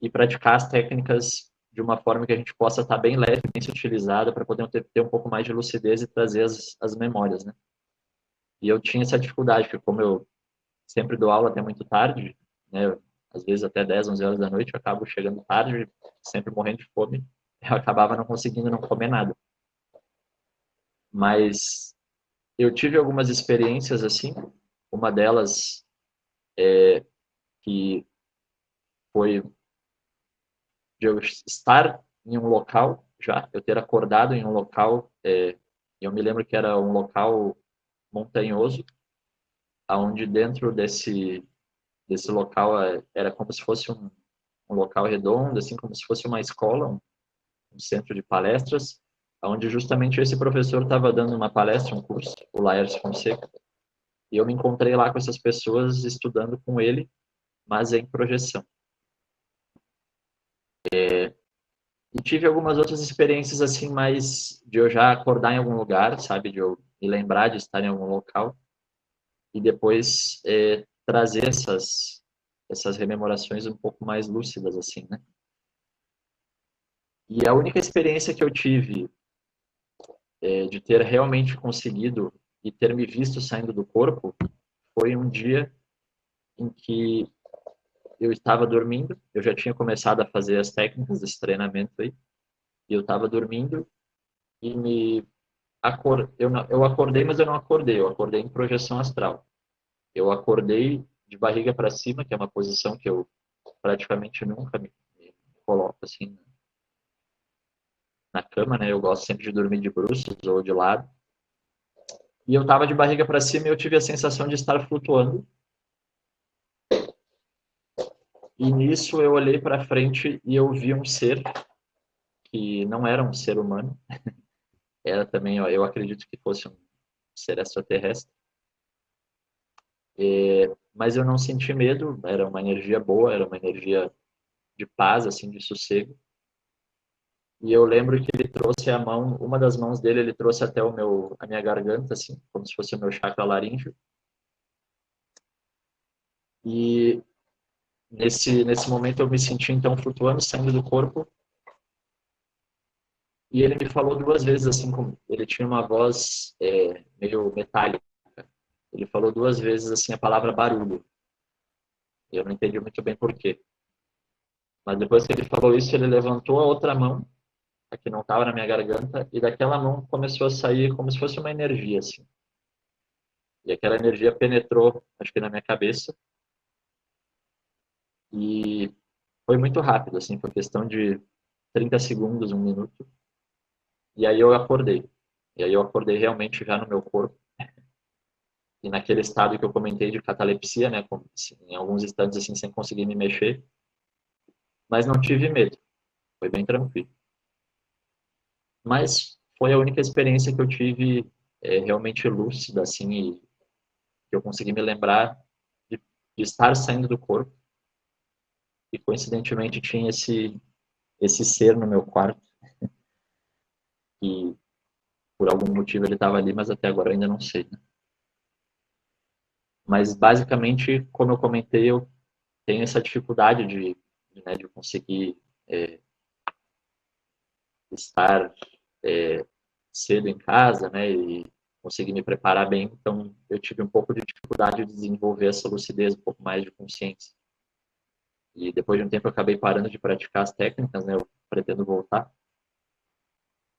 e praticar as técnicas de uma forma que a gente possa estar bem leve, bem utilizada, para poder ter um pouco mais de lucidez e trazer as memórias, né? E eu tinha essa dificuldade, porque como eu sempre dou aula até muito tarde, né, às vezes até 10, 11 horas da noite, eu acabo chegando tarde, sempre morrendo de fome, eu acabava não conseguindo não comer nada. Mas eu tive algumas experiências assim, uma delas que foi de eu estar em um local já, eu ter acordado em um local, eu me lembro que era um local montanhoso, onde dentro desse local era como se fosse um local redondo, assim como se fosse uma escola, um centro de palestras, onde justamente esse professor estava dando uma palestra, um curso, o Laércio Fonseca, e eu me encontrei lá com essas pessoas estudando com ele, mas em projeção. E tive algumas outras experiências assim, mais de eu já acordar em algum lugar, sabe, de eu me lembrar de estar em algum local e depois trazer essas rememorações um pouco mais lúcidas, assim, né? E a única experiência que eu tive de ter realmente conseguido e ter me visto saindo do corpo foi um dia em que eu estava dormindo, eu já tinha começado a fazer as técnicas desse treinamento aí, e eu estava dormindo e eu acordei, mas eu não acordei, eu acordei em projeção astral. Eu acordei de barriga para cima, que é uma posição que eu praticamente nunca me coloco assim na cama, né? Eu gosto sempre de dormir de bruços ou de lado. E eu estava de barriga para cima e eu tive a sensação de estar flutuando. E nisso eu olhei para frente e eu vi um ser que não era um ser humano. Era também, eu acredito que fosse um ser extraterrestre. Mas eu não senti medo, era uma energia boa, era uma energia de paz, assim, de sossego. E eu lembro que ele trouxe a mão, uma das mãos dele, ele trouxe até a minha garganta, assim, como se fosse o meu chakra laríngeo. E nesse momento eu me senti, então, flutuando, saindo do corpo. E ele me falou 2 vezes, assim, ele tinha uma voz meio metálica. Ele falou 2 vezes, assim, a palavra barulho. Eu não entendi muito bem por quê. Mas depois que ele falou isso, ele levantou a outra mão, a que não estava na minha garganta, e daquela mão começou a sair como se fosse uma energia, assim. E aquela energia penetrou, acho que na minha cabeça. E foi muito rápido, assim, foi questão de 30 segundos, 1 minuto. E aí eu acordei. E aí eu acordei realmente já no meu corpo. E naquele estado que eu comentei de catalepsia, né, assim, em alguns instantes assim sem conseguir me mexer, mas não tive medo, foi bem tranquilo. Mas foi a única experiência que eu tive realmente lúcida, assim, e que eu consegui me lembrar de estar saindo do corpo. E coincidentemente tinha esse ser no meu quarto, e por algum motivo ele estava ali, mas até agora eu ainda não sei, né? Mas basicamente, como eu comentei, eu tenho essa dificuldade de conseguir estar cedo em casa, né, e conseguir me preparar bem. Então, eu tive um pouco de dificuldade de desenvolver essa lucidez, um pouco mais de consciência. E depois de um tempo eu acabei parando de praticar as técnicas, né, eu pretendo voltar.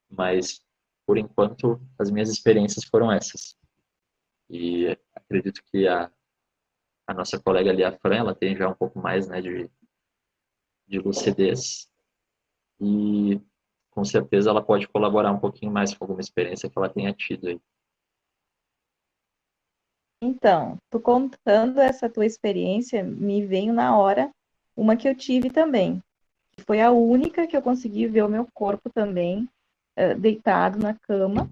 Mas, por enquanto, as minhas experiências foram essas. E acredito que a nossa colega ali, a Fran, ela tem já um pouco mais, né, de lucidez. E com certeza ela pode colaborar um pouquinho mais com alguma experiência que ela tenha tido aí. Então, tu contando essa tua experiência, me veio na hora uma que eu tive também. Foi a única que eu consegui ver o meu corpo também, deitado na cama,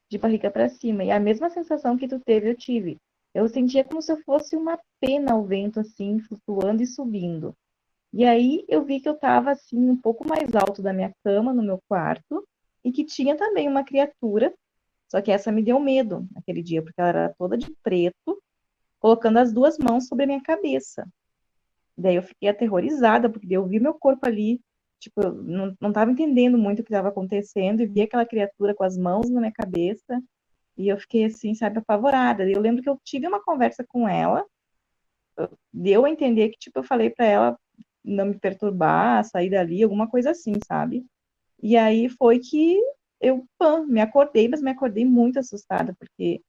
de barriga para cima. E a mesma sensação que tu teve, eu tive. Eu sentia como se eu fosse uma pena ao vento, assim, flutuando e subindo. E aí eu vi que eu estava, assim, um pouco mais alto da minha cama, no meu quarto, e que tinha também uma criatura, só que essa me deu medo naquele dia, porque ela era toda de preto, colocando as 2 mãos sobre a minha cabeça. Daí eu fiquei aterrorizada, porque eu vi meu corpo ali, tipo, eu não estava entendendo muito o que estava acontecendo, e vi aquela criatura com as mãos na minha cabeça, e eu fiquei assim, sabe, apavorada. E eu lembro que eu tive uma conversa com ela, deu a entender que, tipo, eu falei para ela não me perturbar, sair dali, alguma coisa assim, sabe? E aí foi que eu me acordei, mas me acordei muito assustada, porque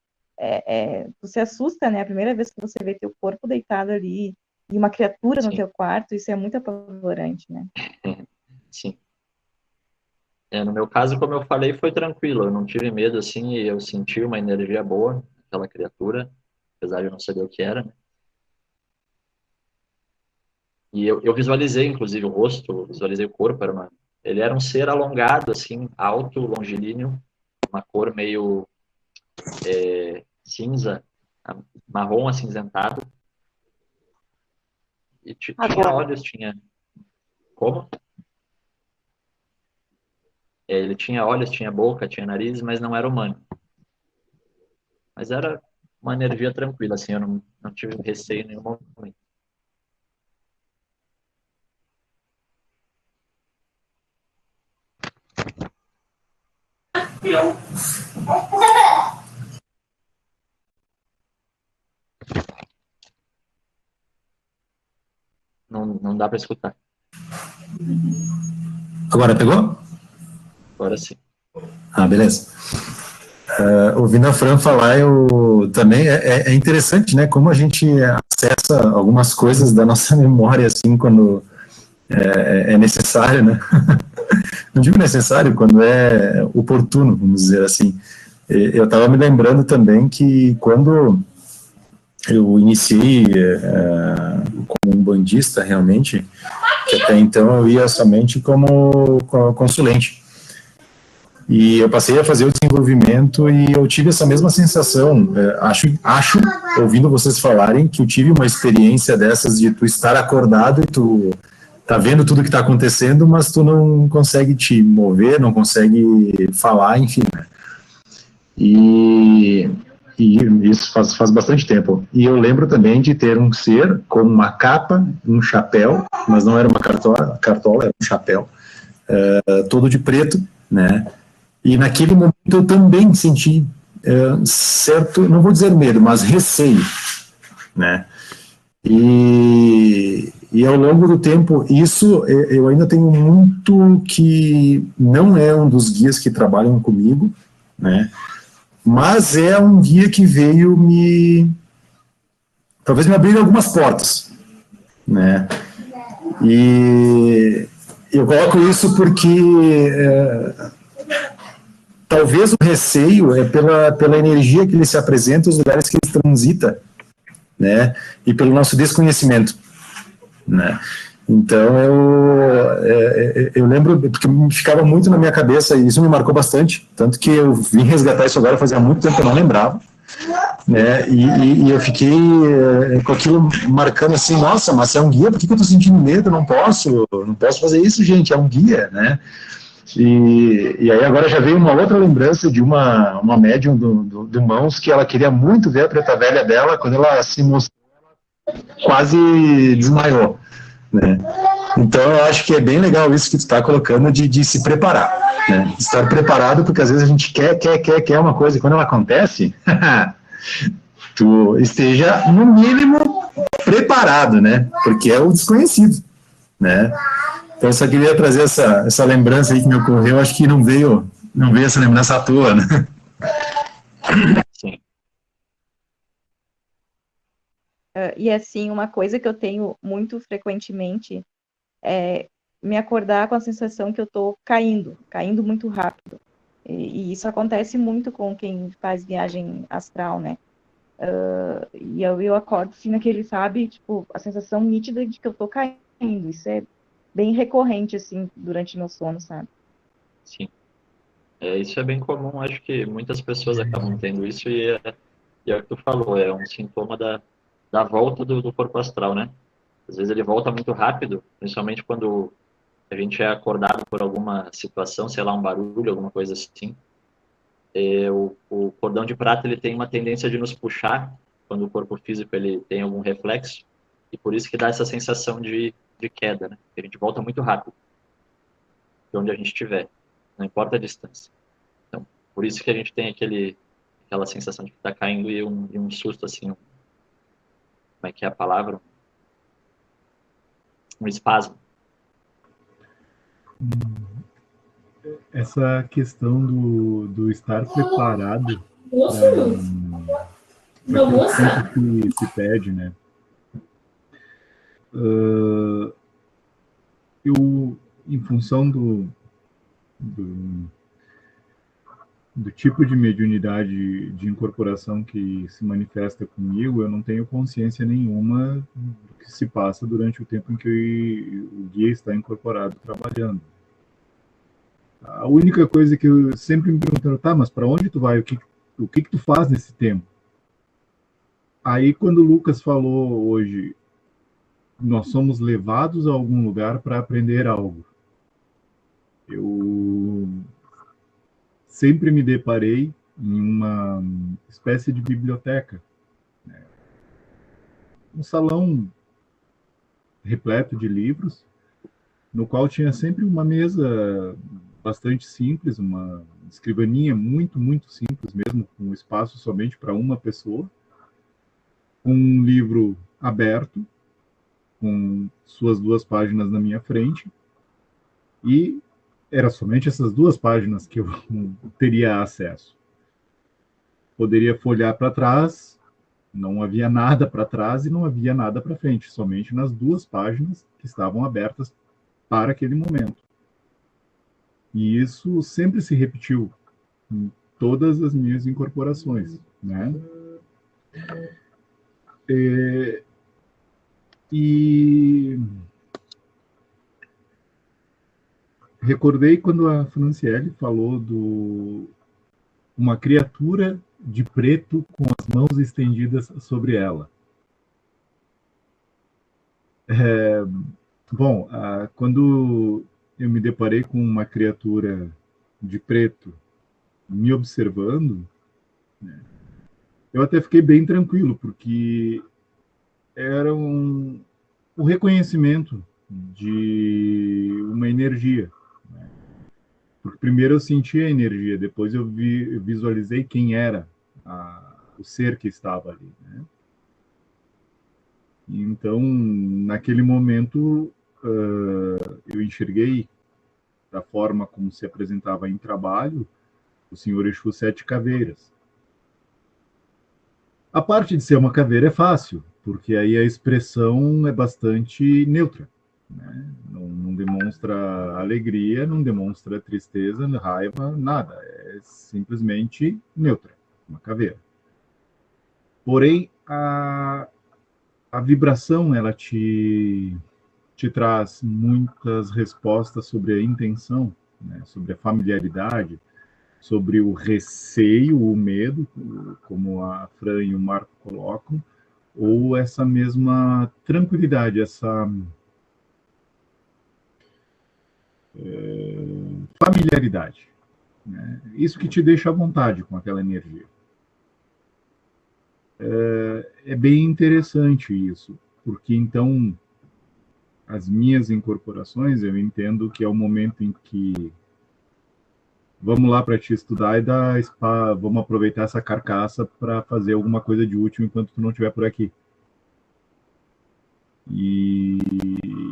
tu se assusta, né? A primeira vez que você vê teu corpo deitado ali e uma criatura no Sim. teu quarto, isso é muito apavorante, né? Sim. No meu caso, como eu falei, foi tranquilo. Eu não tive medo, assim, e eu senti uma energia boa naquela criatura, apesar de eu não saber o que era, né? E eu visualizei, inclusive, o rosto, visualizei o corpo. Ele era um ser alongado, assim, alto, longilíneo, uma cor meio cinza, marrom acinzentado. E tinha Agora. olhos, tinha... Como? Ele tinha olhos, tinha boca, tinha nariz, mas não era humano. Mas era uma energia tranquila, assim, eu não tive receio em nenhum momento. Não dá para escutar. Agora pegou? Agora sim. Ah, beleza. Ouvindo a Fran falar, eu também é interessante, né? Como a gente acessa algumas coisas da nossa memória, assim, quando é necessário, né? Não digo necessário, quando é oportuno, vamos dizer assim. Eu estava me lembrando também que quando eu iniciei como um bandista, realmente, que até então eu ia somente como consulente. E eu passei a fazer o desenvolvimento provimento, e eu tive essa mesma sensação. Acho, ouvindo vocês falarem, que eu tive uma experiência dessas de tu estar acordado e tu tá vendo tudo que está acontecendo, mas tu não consegue te mover, não consegue falar, enfim, né? E isso faz bastante tempo. E eu lembro também de ter um ser com uma capa, um chapéu, mas não era uma cartola, era um chapéu, todo de preto, né? E naquele momento eu também senti certo, não vou dizer medo, mas receio, né? E ao longo do tempo, isso eu ainda tenho muito que não é um dos guias que trabalham comigo, né? Mas é um guia que veio talvez me abrir algumas portas, né? E eu coloco isso porque talvez o receio é pela energia que ele se apresenta, os lugares que ele transita, né? E pelo nosso desconhecimento, né? Então eu lembro, porque ficava muito na minha cabeça, e isso me marcou bastante, tanto que eu vim resgatar isso agora, fazia muito tempo que eu não lembrava, né? E eu fiquei com aquilo marcando assim, nossa, mas é um guia, por que eu tô sentindo medo? Não posso fazer isso, gente, é um guia, né? E aí agora já veio uma outra lembrança de uma médium do Mãos, que ela queria muito ver a preta velha dela, quando ela se mostrou, quase desmaiou, né? Então eu acho que é bem legal isso que tu está colocando de se preparar, né? Estar preparado, porque às vezes a gente quer uma coisa, e quando ela acontece, tu esteja no mínimo preparado, né? Porque é o desconhecido, né? Então eu só queria trazer essa lembrança aí que me ocorreu, acho que não veio essa lembrança à toa, né? Sim. E assim, uma coisa que eu tenho muito frequentemente é me acordar com a sensação que eu tô caindo muito rápido. E isso acontece muito com quem faz viagem astral, né? E eu acordo assim naquele, sabe, tipo, a sensação nítida de que eu tô caindo. Isso é bem recorrente, assim, durante meu sono, sabe? Sim. Isso é bem comum, acho que muitas pessoas acabam tendo isso, e é o que tu falou, é um sintoma da volta do corpo astral, né? Às vezes ele volta muito rápido, principalmente quando a gente é acordado por alguma situação, sei lá, um barulho, alguma coisa assim. O cordão de prata ele tem uma tendência de nos puxar quando o corpo físico ele tem algum reflexo, e por isso que dá essa sensação de queda, né? A gente volta muito rápido de onde a gente estiver, não importa a distância. Então, por isso que a gente tem aquela sensação de que está caindo e um susto assim, como é que é a palavra? Um espasmo. Essa questão do estar preparado para aquilo sempre se pede, né? Eu, em função do tipo de mediunidade de incorporação que se manifesta comigo, eu não tenho consciência nenhuma do que se passa durante o tempo em que o guia está incorporado trabalhando. A única coisa que eu sempre me perguntaram, tá, mas para onde tu vai? O que tu faz nesse tempo? Aí quando o Lucas falou hoje, nós somos levados a algum lugar para aprender algo. Eu sempre me deparei em uma espécie de biblioteca, né? Um salão repleto de livros, no qual tinha sempre uma mesa bastante simples, uma escrivaninha muito, muito simples mesmo, com espaço somente para uma pessoa, um livro aberto, com suas 2 páginas na minha frente, e era somente essas 2 páginas que eu teria acesso. Poderia folhear para trás, não havia nada para trás e não havia nada para frente, somente nas 2 páginas que estavam abertas para aquele momento. E isso sempre se repetiu em todas as minhas incorporações, né? E recordei quando a Franciele falou uma criatura de preto com as mãos estendidas sobre ela. Bom, quando eu me deparei com uma criatura de preto me observando, né, eu até fiquei bem tranquilo, porque era o reconhecimento de uma energia. Né? Porque primeiro eu senti a energia, depois eu visualizei quem era o ser que estava ali. Né? Então, naquele momento, eu enxerguei, da forma como se apresentava em trabalho, o Senhor Exu Sete Caveiras. A parte de ser uma caveira é fácil, porque aí a expressão é bastante neutra. Né? Não demonstra alegria, não demonstra tristeza, raiva, nada. É simplesmente neutra, uma caveira. Porém, a vibração, ela te traz muitas respostas sobre a intenção, né? Sobre a familiaridade, sobre o receio, o medo, como a Fran e o Marco colocam, ou essa mesma tranquilidade, essa familiaridade. Né? Isso que te deixa à vontade com aquela energia. É bem interessante isso, porque então as minhas incorporações, eu entendo que é o momento em que vamos lá para te estudar e vamos aproveitar essa carcaça para fazer alguma coisa de útil enquanto tu não estiver por aqui. E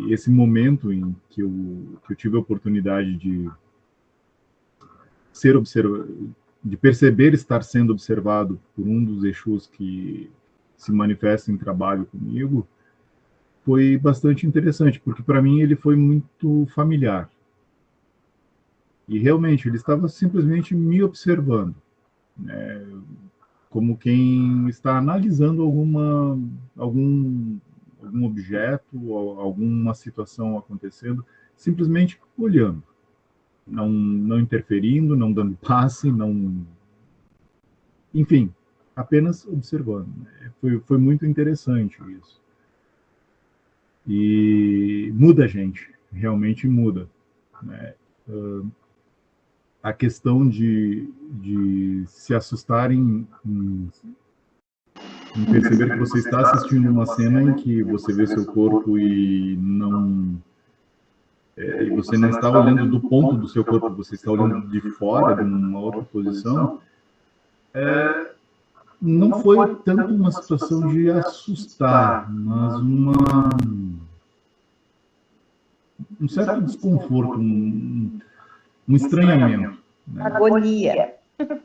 esse momento em que eu tive a oportunidade de de perceber estar sendo observado por um dos Exus que se manifesta em trabalho comigo, foi bastante interessante, porque para mim ele foi muito familiar. E realmente ele estava simplesmente me observando, né, como quem está analisando algum objeto, alguma situação acontecendo, simplesmente olhando, não interferindo, não dando passe, enfim, apenas observando. Né? Foi muito interessante isso. E muda a gente, realmente muda. Né? A questão de se assustarem em perceber que você está assistindo uma cena em que você vê seu corpo e você não está olhando do ponto do seu corpo, você está olhando de fora, de uma outra posição, não foi tanto uma situação de assustar, mas um certo desconforto, um estranhamento. Né? Agonia.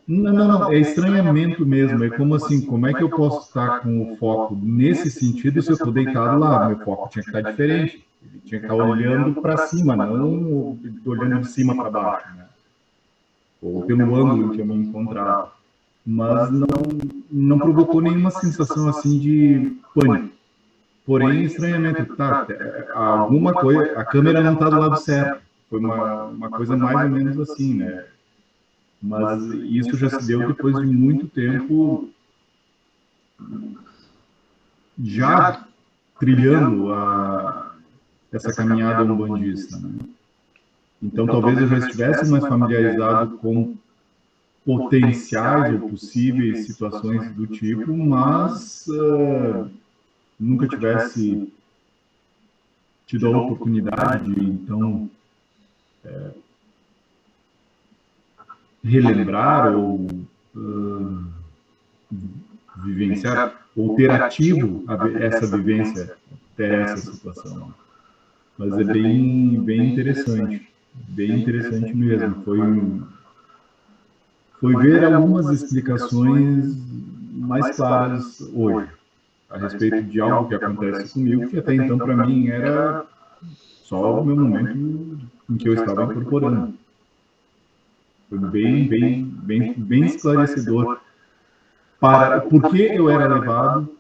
Não, é estranhamento mesmo. É como assim, como é que eu posso estar com o foco nesse sentido se eu estou deitado lá? Meu foco tinha que estar diferente. Ele tinha que estar olhando para cima, não olhando de cima para baixo. Né? Ou pelo ângulo em que eu me encontrava. Mas não provocou nenhuma sensação assim de pânico. Porém, estranhamento. Tá, alguma coisa, a câmera não está do lado certo. Foi uma coisa mais ou menos assim, né? Mas isso já se deu depois de muito tempo já trilhando essa caminhada umbandista. Né? Então, talvez eu já estivesse mais familiarizado com potenciais ou possíveis situações do tipo, mas nunca tivesse tido a oportunidade de, então, relembrar ou vivenciar, ou ter ativo essa vivência até essa situação. Mas é bem interessante mesmo. Foi ver algumas explicações mais claras hoje a respeito de algo que acontece comigo, que até então para mim era só o meu momento em que eu estava incorporando. Foi bem esclarecedor para por que eu era levado,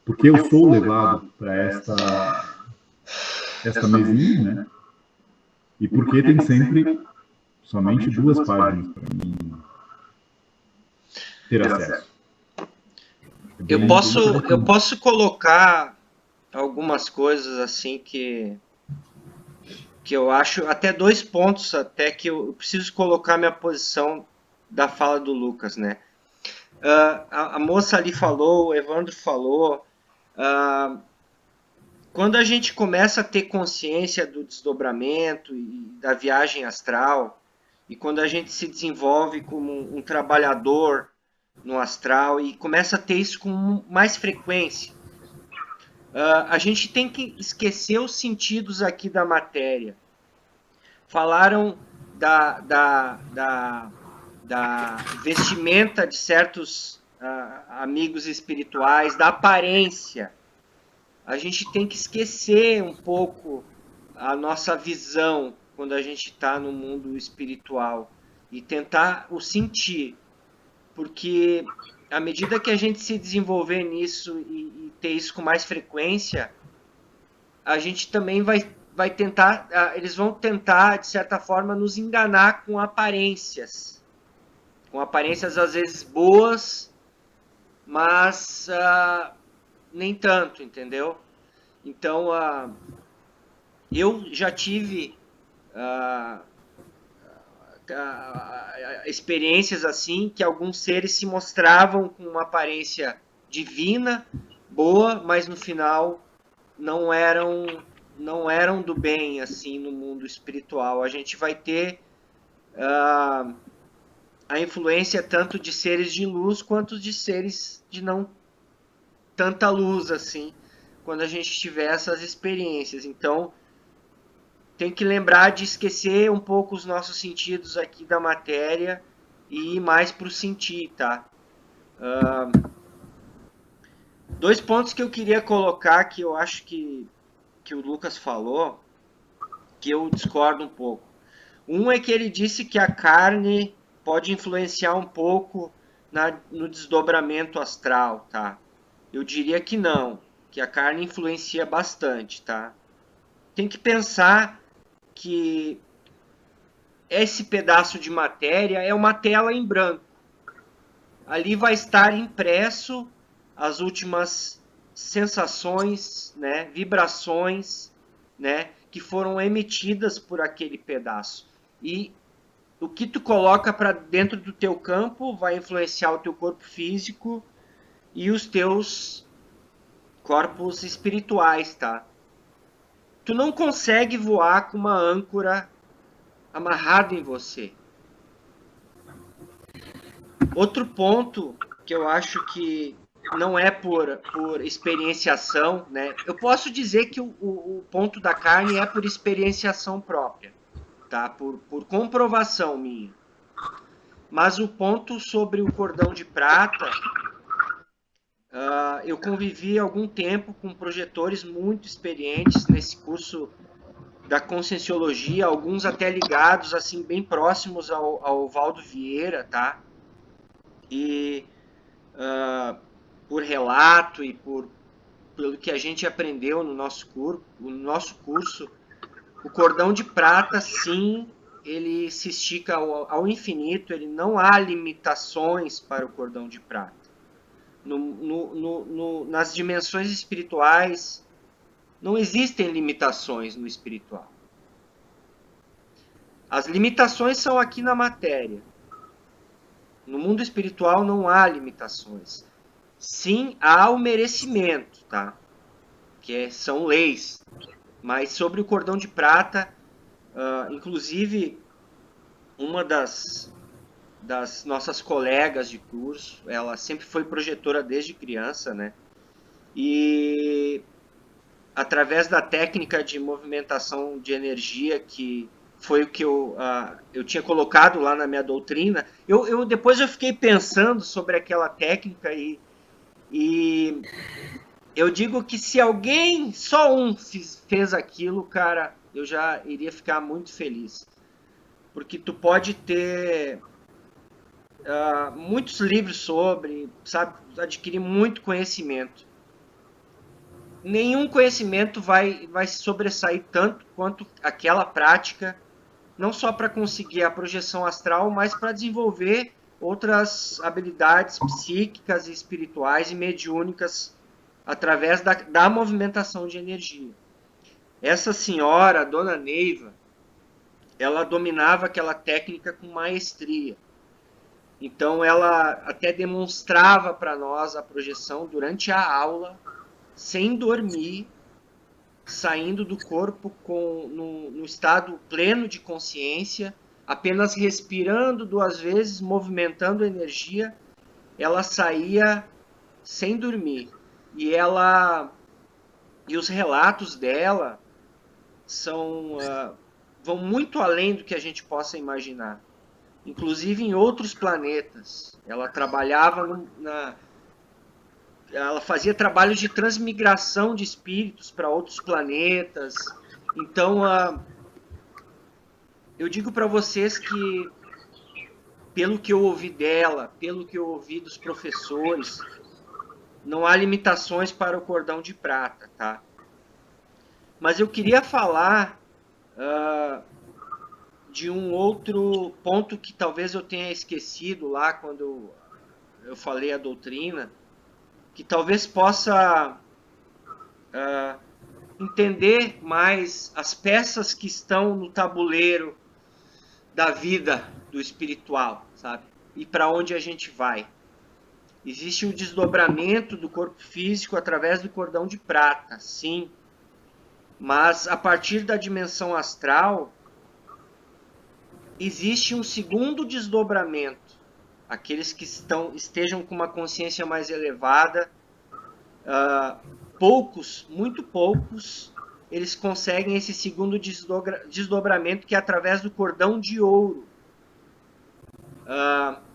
porque eu sou levado para esta mesinha, né? E porque tem sempre somente 2 páginas para mim ter acesso. Eu posso colocar algumas coisas assim que eu acho, até 2 pontos até que eu preciso colocar minha posição da fala do Lucas, né? A moça ali falou, o Evandro falou, quando a gente começa a ter consciência do desdobramento e da viagem astral, e quando a gente se desenvolve como um trabalhador no astral e começa a ter isso com mais frequência, a gente tem que esquecer os sentidos aqui da matéria. Falaram da vestimenta de certos amigos espirituais, da aparência. A gente tem que esquecer um pouco a nossa visão quando a gente está no mundo espiritual e tentar o sentir, porque à medida que a gente se desenvolver nisso e ter isso com mais frequência, a gente também vai tentar, eles vão tentar, de certa forma, nos enganar com aparências às vezes boas, mas nem tanto, entendeu? Então, eu já tive experiências assim, que alguns seres se mostravam com uma aparência divina, boa, mas no final não eram do bem, assim, no mundo espiritual. A gente vai ter a influência tanto de seres de luz quanto de seres de não tanta luz, assim, quando a gente tiver essas experiências. Então, tem que lembrar de esquecer um pouco os nossos sentidos aqui da matéria e ir mais para o sentir, tá? 2 pontos que eu queria colocar, que eu acho que o Lucas falou, que eu discordo um pouco. Um é que ele disse que a carne pode influenciar um pouco no desdobramento astral, tá? Eu diria que não, que a carne influencia bastante, tá? Tem que pensar que esse pedaço de matéria é uma tela em branco. Ali vai estar impresso as últimas sensações, né, vibrações, né, que foram emitidas por aquele pedaço. E o que tu coloca para dentro do teu campo vai influenciar o teu corpo físico e os teus corpos espirituais, tá? Tu não consegue voar com uma âncora amarrada em você. Outro ponto que eu acho que não é por experienciação, né? Eu posso dizer que o ponto da carne é por experienciação própria, tá? Por comprovação minha. Mas o ponto sobre o cordão de prata, eu convivi há algum tempo com projetores muito experientes nesse curso da Conscienciologia, alguns até ligados, assim, bem próximos ao Valdo Vieira, tá? E por relato e pelo que a gente aprendeu no nosso curso, o cordão de prata, sim, ele se estica ao infinito, ele não há limitações para o cordão de prata. Nas dimensões espirituais, não existem limitações no espiritual. As limitações são aqui na matéria. No mundo espiritual não há limitações. Sim, há o merecimento, tá? São leis. Mas sobre o cordão de prata, inclusive, uma das nossas colegas de curso, ela sempre foi projetora desde criança, né? E através da técnica de movimentação de energia, que foi o que eu tinha colocado lá na minha doutrina, depois eu fiquei pensando sobre aquela técnica e eu digo que se alguém, só um, fez aquilo, cara, eu já iria ficar muito feliz. Porque tu pode ter muitos livros sobre, sabe, adquirir muito conhecimento. Nenhum conhecimento vai se sobressair tanto quanto aquela prática, não só para conseguir a projeção astral, mas para desenvolver outras habilidades psíquicas, espirituais e mediúnicas através da movimentação de energia. Essa senhora, a dona Neiva, ela dominava aquela técnica com maestria. Então ela até demonstrava para nós a projeção durante a aula, sem dormir, saindo do corpo no estado pleno de consciência, apenas respirando 2 vezes, movimentando a energia, ela saía sem dormir. E os relatos dela vão muito além do que a gente possa imaginar. Inclusive em outros planetas. Ela trabalhava ela fazia trabalhos de transmigração de espíritos para outros planetas. Então, eu digo para vocês que, pelo que eu ouvi dela, pelo que eu ouvi dos professores, não há limitações para o cordão de prata, tá? Mas eu queria falar de um outro ponto que talvez eu tenha esquecido lá quando eu falei a doutrina, que talvez possa entender mais as peças que estão no tabuleiro da vida do espiritual, sabe? E para onde a gente vai. Existe um desdobramento do corpo físico através do cordão de prata, sim. Mas a partir da dimensão astral, existe um segundo desdobramento. Aqueles que estejam com uma consciência mais elevada, poucos, muito poucos, eles conseguem esse segundo desdobramento, que é através do cordão de ouro.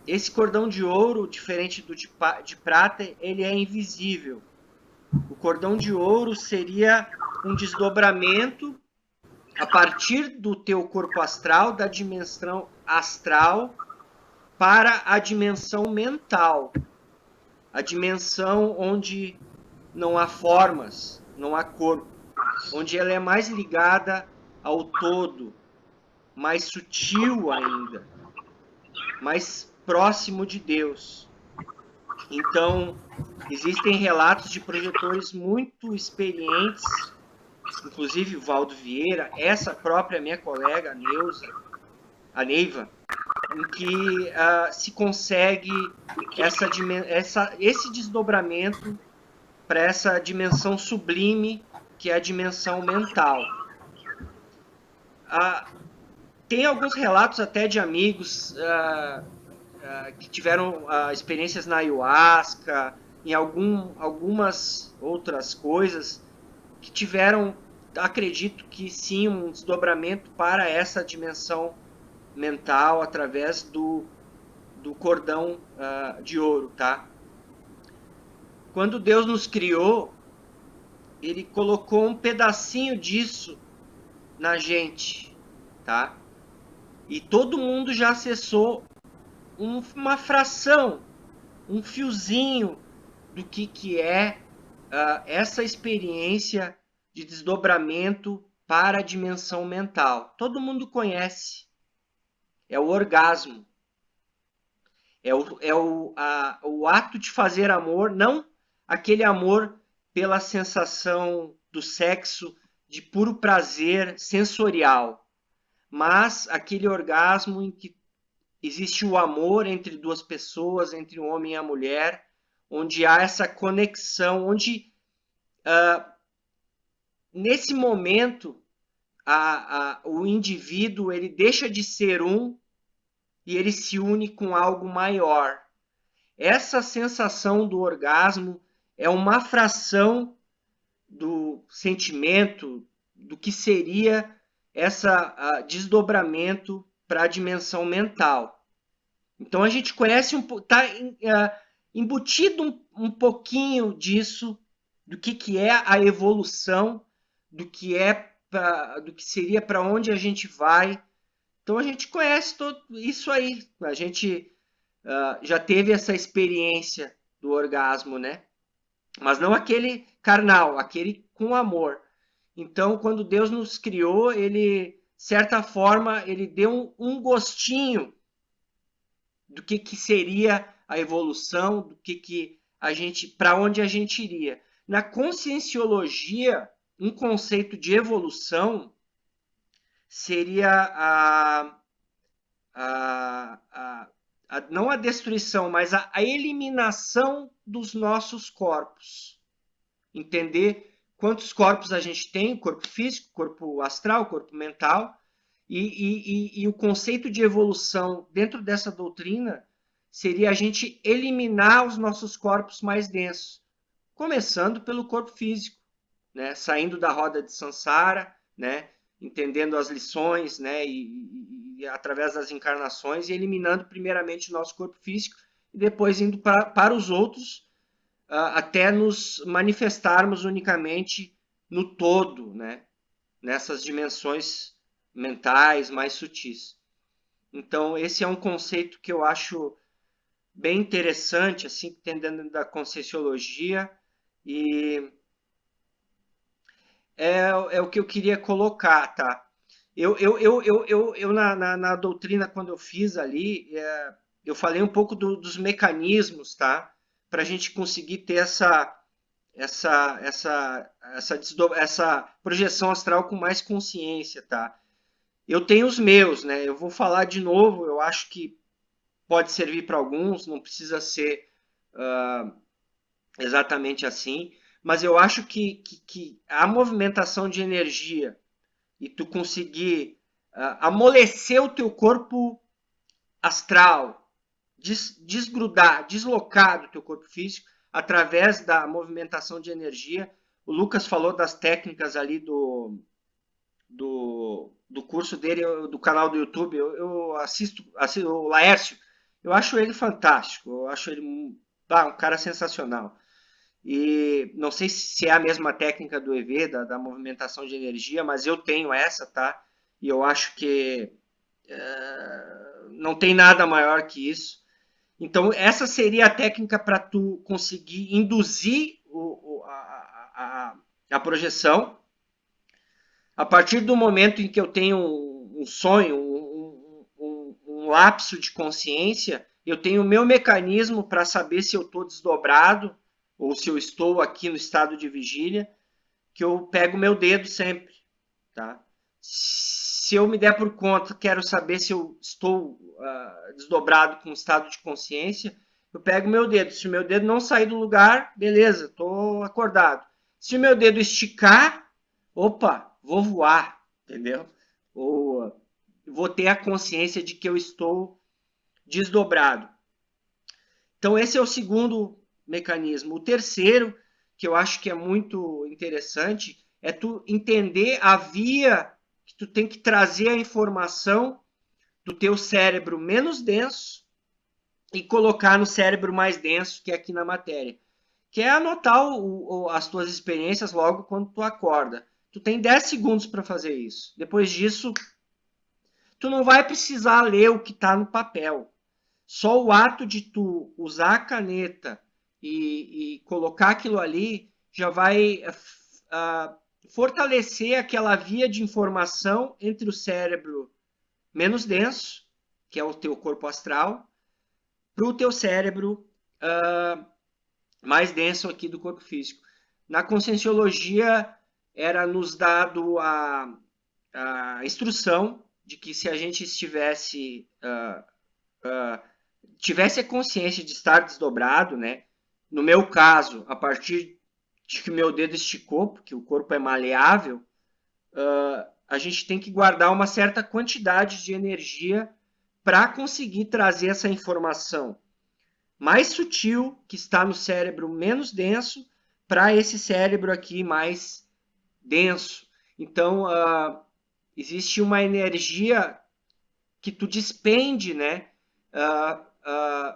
Esse cordão de ouro, diferente do de prata, ele é invisível. O cordão de ouro seria um desdobramento a partir do teu corpo astral, da dimensão astral, para a dimensão mental. A dimensão onde não há formas, não há corpo. Onde ela é mais ligada ao todo, mais sutil ainda, mais próximo de Deus. Então, existem relatos de projetores muito experientes, inclusive o Valdo Vieira, essa própria minha colega, a Neiva, em que se consegue esse desdobramento para essa dimensão sublime, que é a dimensão mental. Tem alguns relatos até de amigos que tiveram experiências na ayahuasca, em algumas outras coisas, que tiveram, acredito que sim, um desdobramento para essa dimensão mental através do cordão de ouro, tá? Quando Deus nos criou, Ele colocou um pedacinho disso na gente, tá? E todo mundo já acessou uma fração, um fiozinho do que é essa experiência de desdobramento para a dimensão mental. Todo mundo conhece. É o orgasmo. É o ato de fazer amor, não aquele amor pela sensação do sexo de puro prazer sensorial, mas aquele orgasmo em que existe o amor entre 2 pessoas, entre um homem e a mulher, onde há essa conexão, onde nesse momento o indivíduo ele deixa de ser e ele se une com algo maior. Essa sensação do orgasmo é uma fração do sentimento, do que seria esse desdobramento para a dimensão mental. Então a gente conhece, está embutido um pouquinho disso, do que é a evolução, do que seria para onde a gente vai. Então a gente conhece tudo isso aí. A gente já teve essa experiência do orgasmo, né? Mas não aquele carnal, aquele com amor. Então, quando Deus nos criou, Ele, de certa forma, Ele deu um gostinho do que seria a evolução, do que a gente, para onde a gente iria. Na conscienciologia, um conceito de evolução seria não a destruição, mas a eliminação dos nossos corpos. Entender quantos corpos a gente tem, corpo físico, corpo astral, corpo mental, e o conceito de evolução dentro dessa doutrina seria a gente eliminar os nossos corpos mais densos, começando pelo corpo físico, né? Saindo da roda de Sansara, né? Entendendo as lições, né? E através das encarnações, e eliminando primeiramente o nosso corpo físico, e depois indo para os outros, até nos manifestarmos unicamente no todo, né? Nessas dimensões mentais mais sutis. Então, esse é um conceito que eu acho bem interessante, assim, que tem dentro da Conscienciologia, e é o que eu queria colocar, tá? Eu na doutrina, quando eu fiz ali, eu falei um pouco dos mecanismos, tá? Para a gente conseguir ter essa projeção astral com mais consciência, tá? Eu tenho os meus, né? Eu vou falar de novo, eu acho que pode servir para alguns, não precisa ser exatamente assim, mas eu acho que a movimentação de energia e tu conseguir amolecer o teu corpo astral, desgrudar, deslocar do teu corpo físico através da movimentação de energia. O Lucas falou das técnicas ali do curso dele, do canal do YouTube. Eu assisto o Laércio, eu acho ele fantástico, eu acho ele um cara sensacional. E não sei se é a mesma técnica do EV, da movimentação de energia, mas eu tenho essa, tá? E eu acho que não tem nada maior que isso. Então, essa seria a técnica para tu conseguir induzir a projeção. A partir do momento em que eu tenho um sonho, um lapso de consciência, eu tenho o meu mecanismo para saber se eu estou desdobrado ou se eu estou aqui no estado de vigília, que eu pego meu dedo sempre, tá? Se eu me der por conta, quero saber se eu estou desdobrado com estado de consciência, eu pego meu dedo. Se o meu dedo não sair do lugar, beleza, estou acordado. Se o meu dedo esticar, opa, vou voar, entendeu? Ou vou ter a consciência de que eu estou desdobrado. Então, esse é o segundo mecanismo. O terceiro, que eu acho que é muito interessante, é tu entender a via que tu tem que trazer a informação do teu cérebro menos denso e colocar no cérebro mais denso, que é aqui na matéria. Que é anotar as tuas experiências logo quando tu acorda. Tu tem 10 segundos para fazer isso. Depois disso, tu não vai precisar ler o que está no papel. Só o ato de tu usar a caneta e colocar aquilo ali já vai fortalecer aquela via de informação entre o cérebro menos denso, que é o teu corpo astral, para o teu cérebro mais denso aqui do corpo físico. Na Conscienciologia era nos dado a instrução de que se a gente tivesse a consciência de estar desdobrado, né? No meu caso, a partir de que meu dedo esticou, porque o corpo é maleável, a gente tem que guardar uma certa quantidade de energia para conseguir trazer essa informação mais sutil, que está no cérebro menos denso, para esse cérebro aqui mais denso. Então, existe uma energia que tu despende, né?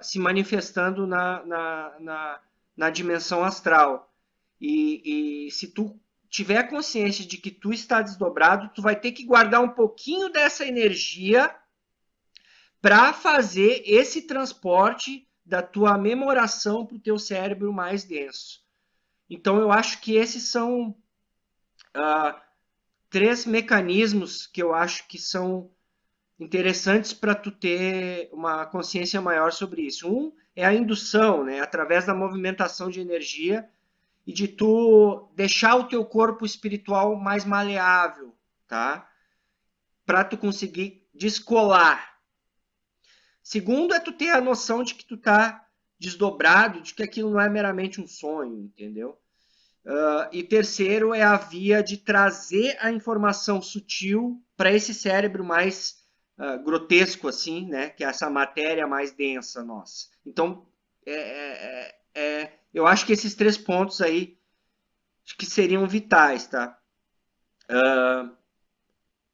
Se manifestando na dimensão astral. E se tu tiver consciência de que tu está desdobrado, tu vai ter que guardar um pouquinho dessa energia para fazer esse transporte da tua memoração para o teu cérebro mais denso. Então, eu acho que esses são 3 mecanismos que eu acho que são interessantes para tu ter uma consciência maior sobre isso. Um é a indução, né, através da movimentação de energia e de tu deixar o teu corpo espiritual mais maleável, tá? Para tu conseguir descolar. Segundo é tu ter a noção de que tu tá desdobrado, de que aquilo não é meramente um sonho, entendeu? E terceiro é a via de trazer a informação sutil para esse cérebro mais grotesco, assim, né? Que é essa matéria mais densa nossa. Então, eu acho que esses 3 pontos aí acho que seriam vitais, tá?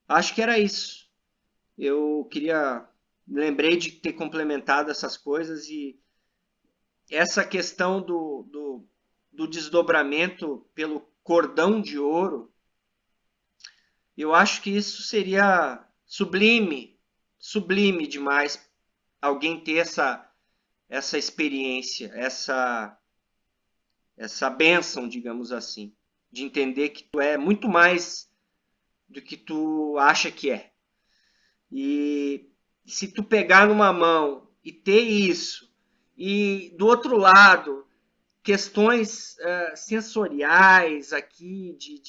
Acho que era isso. Eu lembrei de ter complementado essas coisas e essa questão do desdobramento pelo cordão de ouro, eu acho que isso seria sublime demais alguém ter essa experiência, essa bênção, digamos assim, de entender que tu é muito mais do que tu acha que é. E se tu pegar numa mão e ter isso, e do outro lado, questões sensoriais aqui, de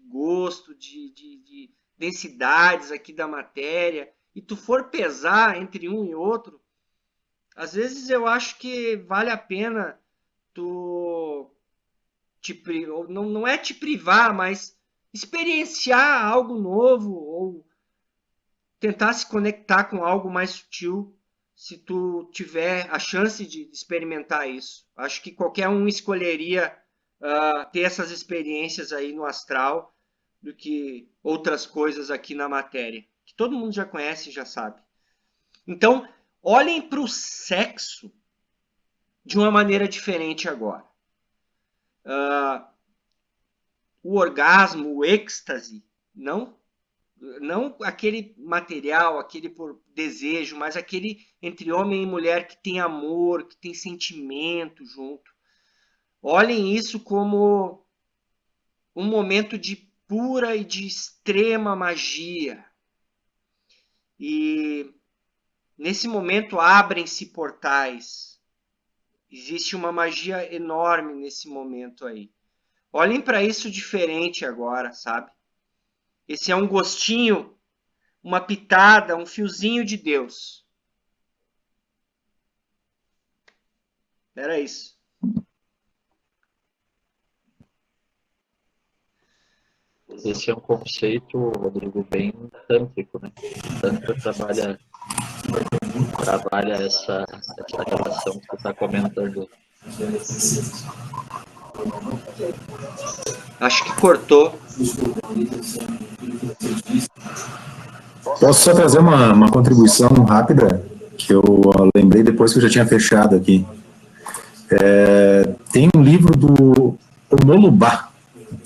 gosto, de densidades aqui da matéria, e tu for pesar entre um e outro, às vezes eu acho que vale a pena tu não é te privar, mas experienciar algo novo ou tentar se conectar com algo mais sutil, se tu tiver a chance de experimentar isso. Acho que qualquer um escolheria ter essas experiências aí no astral do que outras coisas aqui na matéria, que todo mundo já conhece e já sabe. Então, olhem para o sexo de uma maneira diferente agora. O orgasmo, o êxtase, não aquele material, aquele por desejo, mas aquele entre homem e mulher que tem amor, que tem sentimento junto. Olhem isso como um momento de pura e de extrema magia. E nesse momento abrem-se portais. Existe uma magia enorme nesse momento aí. Olhem para isso diferente agora, sabe? Esse é um gostinho, uma pitada, um fiozinho de Deus. Era isso. Esse é um conceito, Rodrigo, bem tântrico, né? O Tantra trabalha essa relação que tu está comentando. Acho que cortou. Posso só trazer uma contribuição rápida, que eu lembrei depois que eu já tinha fechado aqui. Tem um livro do Omolubá,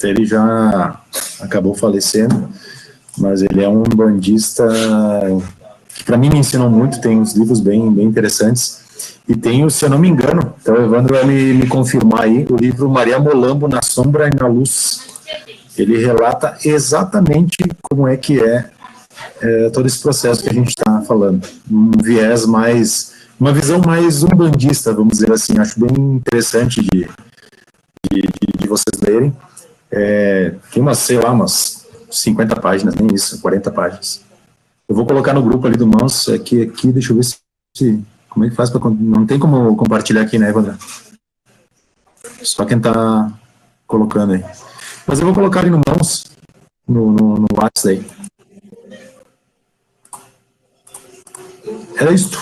ele já acabou falecendo, mas ele é um bandista que para mim me ensinou muito, tem uns livros bem interessantes, e tem, se eu não me engano, então o Evandro vai me confirmar aí, o livro Maria Molambo, Na Sombra e na Luz. Ele relata exatamente como é que todo esse processo que a gente está falando, um viés mais, uma visão mais umbandista, vamos dizer assim. Acho bem interessante de vocês lerem. Tem umas 50 páginas, nem isso, 40 páginas. Eu vou colocar no grupo ali do Mãos, aqui, deixa eu ver se como é que faz para... Não tem como compartilhar aqui, né, Evandro? Só quem está colocando aí. Mas eu vou colocar ali no Mãos, no WhatsApp aí. Era isto.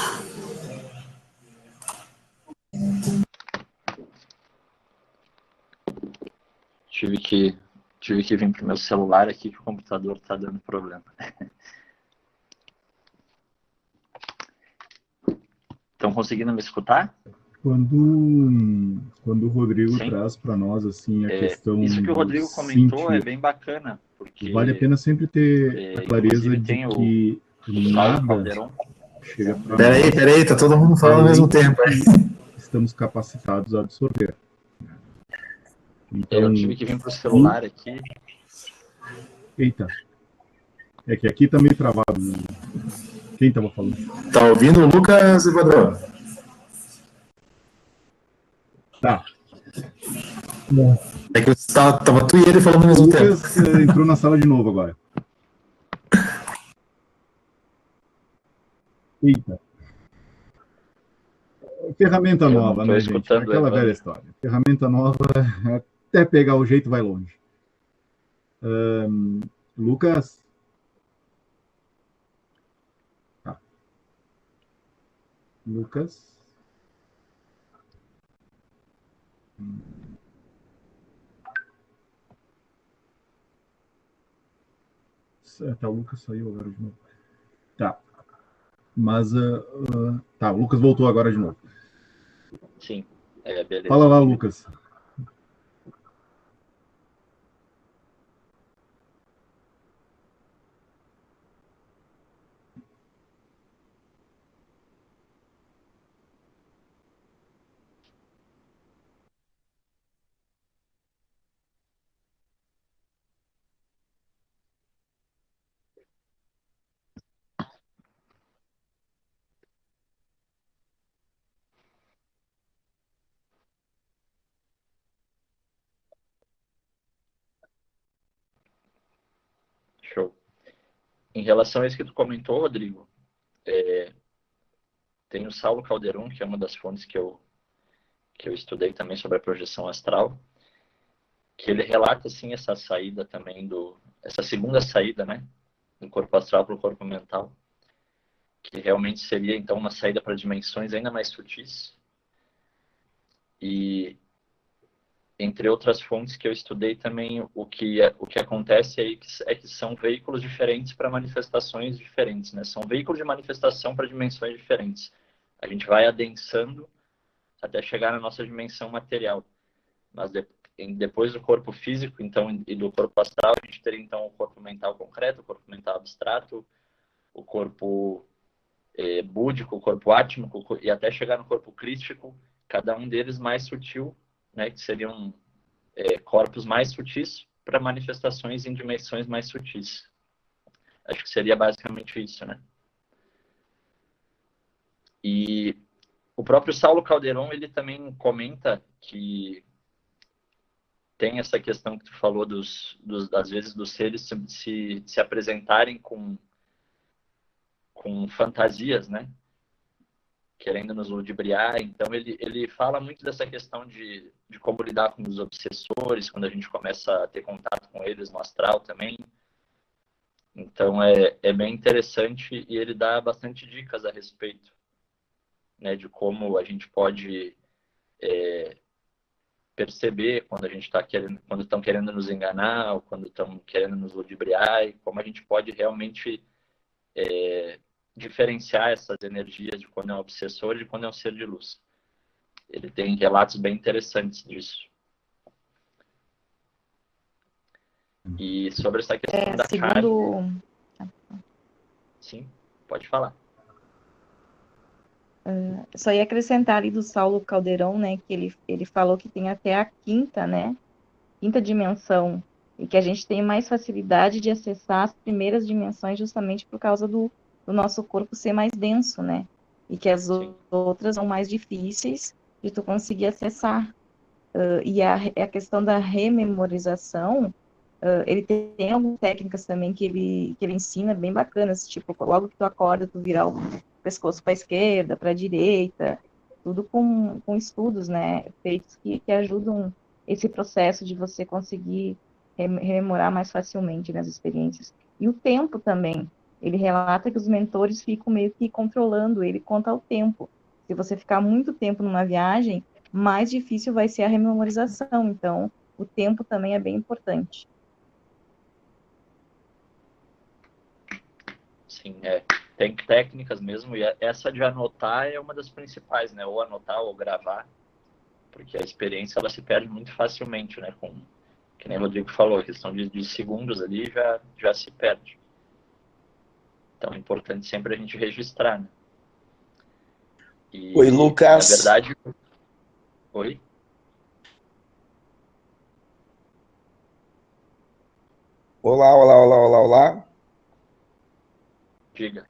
Tive que vir pro meu celular aqui, que o computador está dando problema. Estão conseguindo me escutar? Quando o Rodrigo Sim. traz para nós assim a questão isso que o Rodrigo comentou é bem bacana, porque vale a pena sempre ter a clareza de que nada Caldeirão. chega para Peraí, tá todo mundo falando ao mesmo tempo. Estamos capacitados a absorver. Então, Eu tive que vir pro celular aqui. Eita. É que aqui tá meio travado, né? Quem estava falando? Tá ouvindo o Lucas, Evandro? Tá. É que tava tu e ele falando ao O mesmo tempo. Lucas entrou na sala de novo agora. Eita. Ferramenta Eu não nova, estou né, gente? escutando, Aquela velha Evandro. história. Ferramenta nova, até pegar o jeito vai longe. Lucas? Tá. Lucas? Tá, o Lucas saiu agora de novo. Tá. Mas, tá, o Lucas voltou agora de novo. Sim, Fala beleza. lá, Lucas. Show. Em relação a isso que tu comentou, Rodrigo, tem o Saulo Calderon, que é uma das fontes que eu estudei também sobre a projeção astral, que ele relata, assim, essa saída também essa segunda saída, né, do corpo astral para o corpo mental, que realmente seria, então, uma saída para dimensões ainda mais sutis. E, entre outras fontes que eu estudei também, o que acontece aí é que são veículos diferentes para manifestações diferentes, né? São veículos de manifestação para dimensões diferentes. A gente vai adensando até chegar na nossa dimensão material. Mas depois do corpo físico, então, e do corpo astral, a gente teria, então, o corpo mental concreto, o corpo mental abstrato, o corpo búdico, o corpo átmico, e até chegar no corpo crístico, cada um deles mais sutil, né, que seriam corpos mais sutis para manifestações em dimensões mais sutis. Acho que seria basicamente isso, né? E o próprio Saulo Calderon, ele também comenta que tem essa questão que tu falou às vezes dos seres se apresentarem com fantasias, né? Querendo nos ludibriar. Então, ele fala muito dessa questão de como lidar com os obsessores, quando a gente começa a ter contato com eles no astral também. Então, é bem interessante e ele dá bastante dicas a respeito, né, de como a gente pode perceber quando a gente está querendo, quando estão querendo nos enganar ou quando estão querendo nos ludibriar, e como a gente pode realmente diferenciar essas energias de quando é um obsessor e de quando é um ser de luz. Ele tem relatos bem interessantes disso. E sobre essa questão da carne... Segundo. Sim, pode falar. Só ia acrescentar ali do Saulo Caldeirão, né, que ele falou que tem até a quinta, né, quinta dimensão, e que a gente tem mais facilidade de acessar as primeiras dimensões justamente por causa do nosso corpo ser mais denso, né, e que as outras são mais difíceis de tu conseguir acessar. E a questão da rememorização, ele tem algumas técnicas também que ele ensina bem bacanas, tipo, logo que tu acorda, tu virar o pescoço para a esquerda, para a direita, tudo com estudos, né, feitos que ajudam esse processo de você conseguir rememorar mais facilmente nas experiências. E o tempo também. Ele relata que os mentores ficam meio que controlando, ele conta o tempo. Se você ficar muito tempo numa viagem, mais difícil vai ser a rememorização. Então, o tempo também é bem importante. Sim, tem técnicas mesmo, e essa de anotar é uma das principais, né? Ou anotar ou gravar, porque a experiência ela se perde muito facilmente, né? Que nem o Rodrigo falou, a questão de segundos ali já se perde. Então é importante sempre a gente registrar, né? E, Oi, Lucas. na verdade... Oi? Olá, olá, olá, olá, olá. Diga.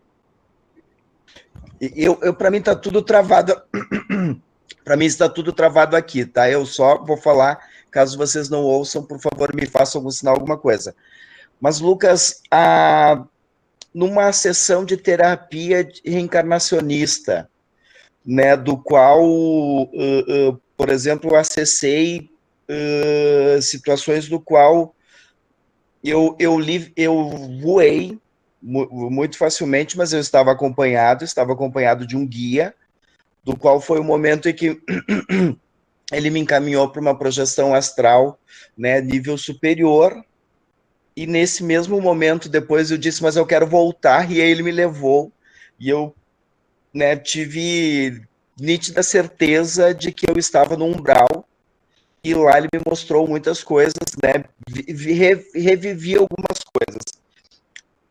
Para mim está tudo travado. Para mim está tudo travado aqui, tá? Eu só vou falar, caso vocês não ouçam, por favor, me façam algum sinal, alguma coisa. Mas, Lucas, numa sessão de terapia reencarnacionista, né, do qual, por exemplo, acessei situações do qual eu voei muito facilmente, mas eu estava acompanhado de um guia, do qual foi o momento em que ele me encaminhou para uma projeção astral, né, nível superior, e nesse mesmo momento, depois eu disse, mas eu quero voltar, e aí ele me levou, e eu, né, tive nítida certeza de que eu estava no umbral, e lá ele me mostrou muitas coisas, né, revivi algumas coisas.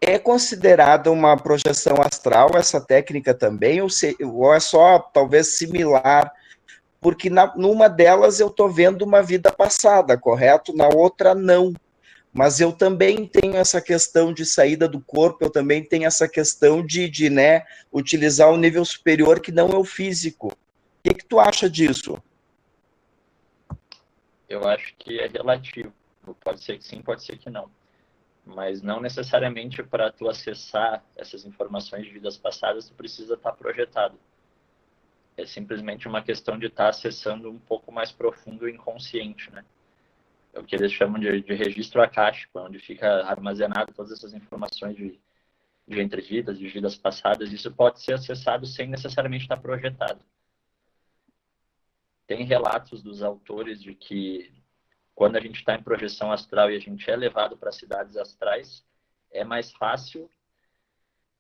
É considerada uma projeção astral essa técnica também, ou é só talvez similar? Porque numa delas eu estou vendo uma vida passada, correto? Na outra não. Mas eu também tenho essa questão de saída do corpo, eu também tenho essa questão de né, utilizar o nível superior que não é o físico. O que tu acha disso? Eu acho que é relativo. Pode ser que sim, pode ser que não. Mas não necessariamente para tu acessar essas informações de vidas passadas, tu precisa estar projetado. É simplesmente uma questão de estar acessando um pouco mais profundo o inconsciente, né? É o que eles chamam de registro akáshico, onde fica armazenado todas essas informações de entrevidas, de vidas passadas. Isso pode ser acessado sem necessariamente estar projetado. Tem relatos dos autores de que quando a gente está em projeção astral e a gente é levado para cidades astrais, é mais fácil,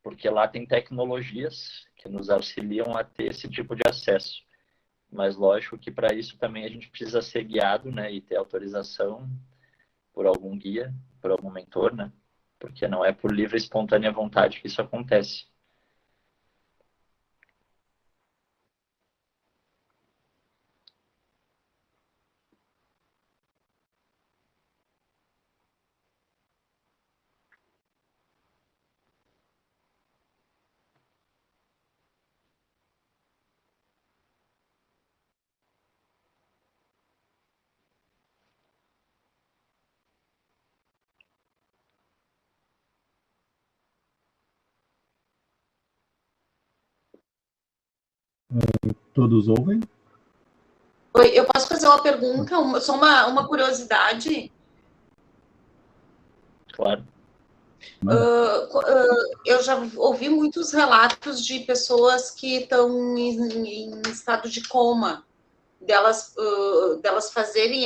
porque lá tem tecnologias que nos auxiliam a ter esse tipo de acesso. Mas lógico que para isso também a gente precisa ser guiado, né, e ter autorização por algum guia, por algum mentor, né? Porque não é por livre e espontânea vontade que isso acontece. Todos ouvem? Oi, eu posso fazer uma pergunta? Só uma curiosidade. Claro. Eu já ouvi muitos relatos de pessoas que estão em estado de coma, delas fazerem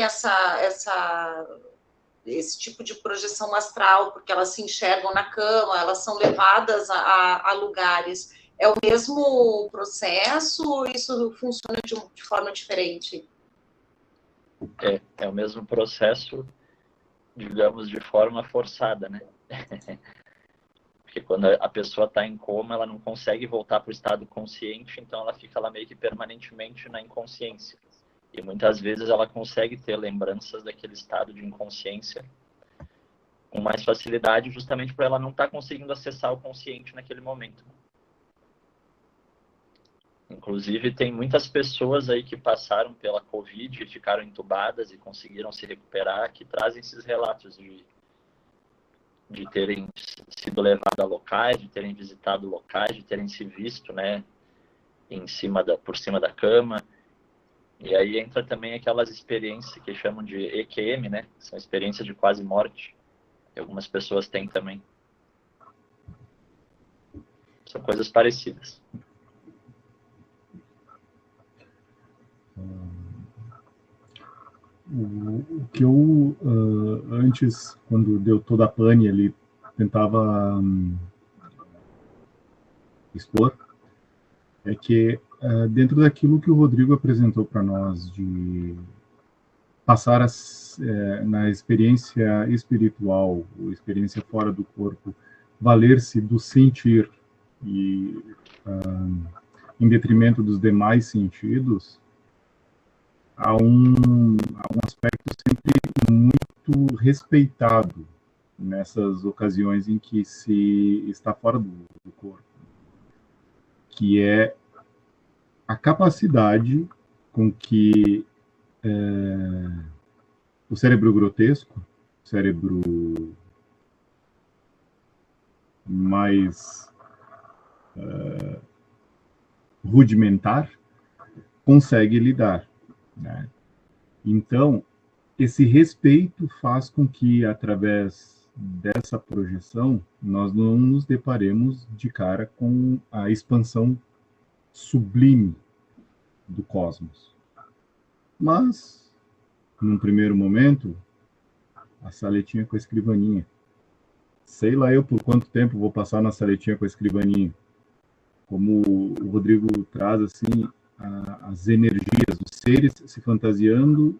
esse tipo de projeção astral, porque elas se enxergam na cama, elas são levadas a lugares. É o mesmo processo ou isso funciona de forma diferente? É o mesmo processo, digamos, de forma forçada, né? Porque quando a pessoa está em coma, ela não consegue voltar para o estado consciente, então ela fica lá meio que permanentemente na inconsciência. E muitas vezes ela consegue ter lembranças daquele estado de inconsciência com mais facilidade, justamente por ela não estar conseguindo acessar o consciente naquele momento. Inclusive, tem muitas pessoas aí que passaram pela Covid e ficaram entubadas e conseguiram se recuperar, que trazem esses relatos de terem sido levadas a locais, de terem visitado locais, de terem se visto, né, por cima da cama. E aí entra também aquelas experiências que chamam de EQM, né, que são experiências de quase morte, que algumas pessoas têm também. São coisas parecidas. O que eu, antes, quando deu toda a pane ali, tentava expor, é que dentro daquilo que o Rodrigo apresentou para nós, de passar na experiência espiritual, ou experiência fora do corpo, valer-se do sentir, e em detrimento dos demais sentidos, há um aspecto sempre muito respeitado nessas ocasiões em que se está fora do corpo, que é a capacidade com que o cérebro grotesco, o cérebro mais rudimentar, consegue lidar, né? Então, esse respeito faz com que, através dessa projeção, nós não nos deparemos de cara com a expansão sublime do cosmos. Mas, num primeiro momento, a saletinha com a escrivaninha. Sei lá eu por quanto tempo vou passar na saletinha com a escrivaninha. Como o Rodrigo traz, assim, as energias dos seres se fantasiando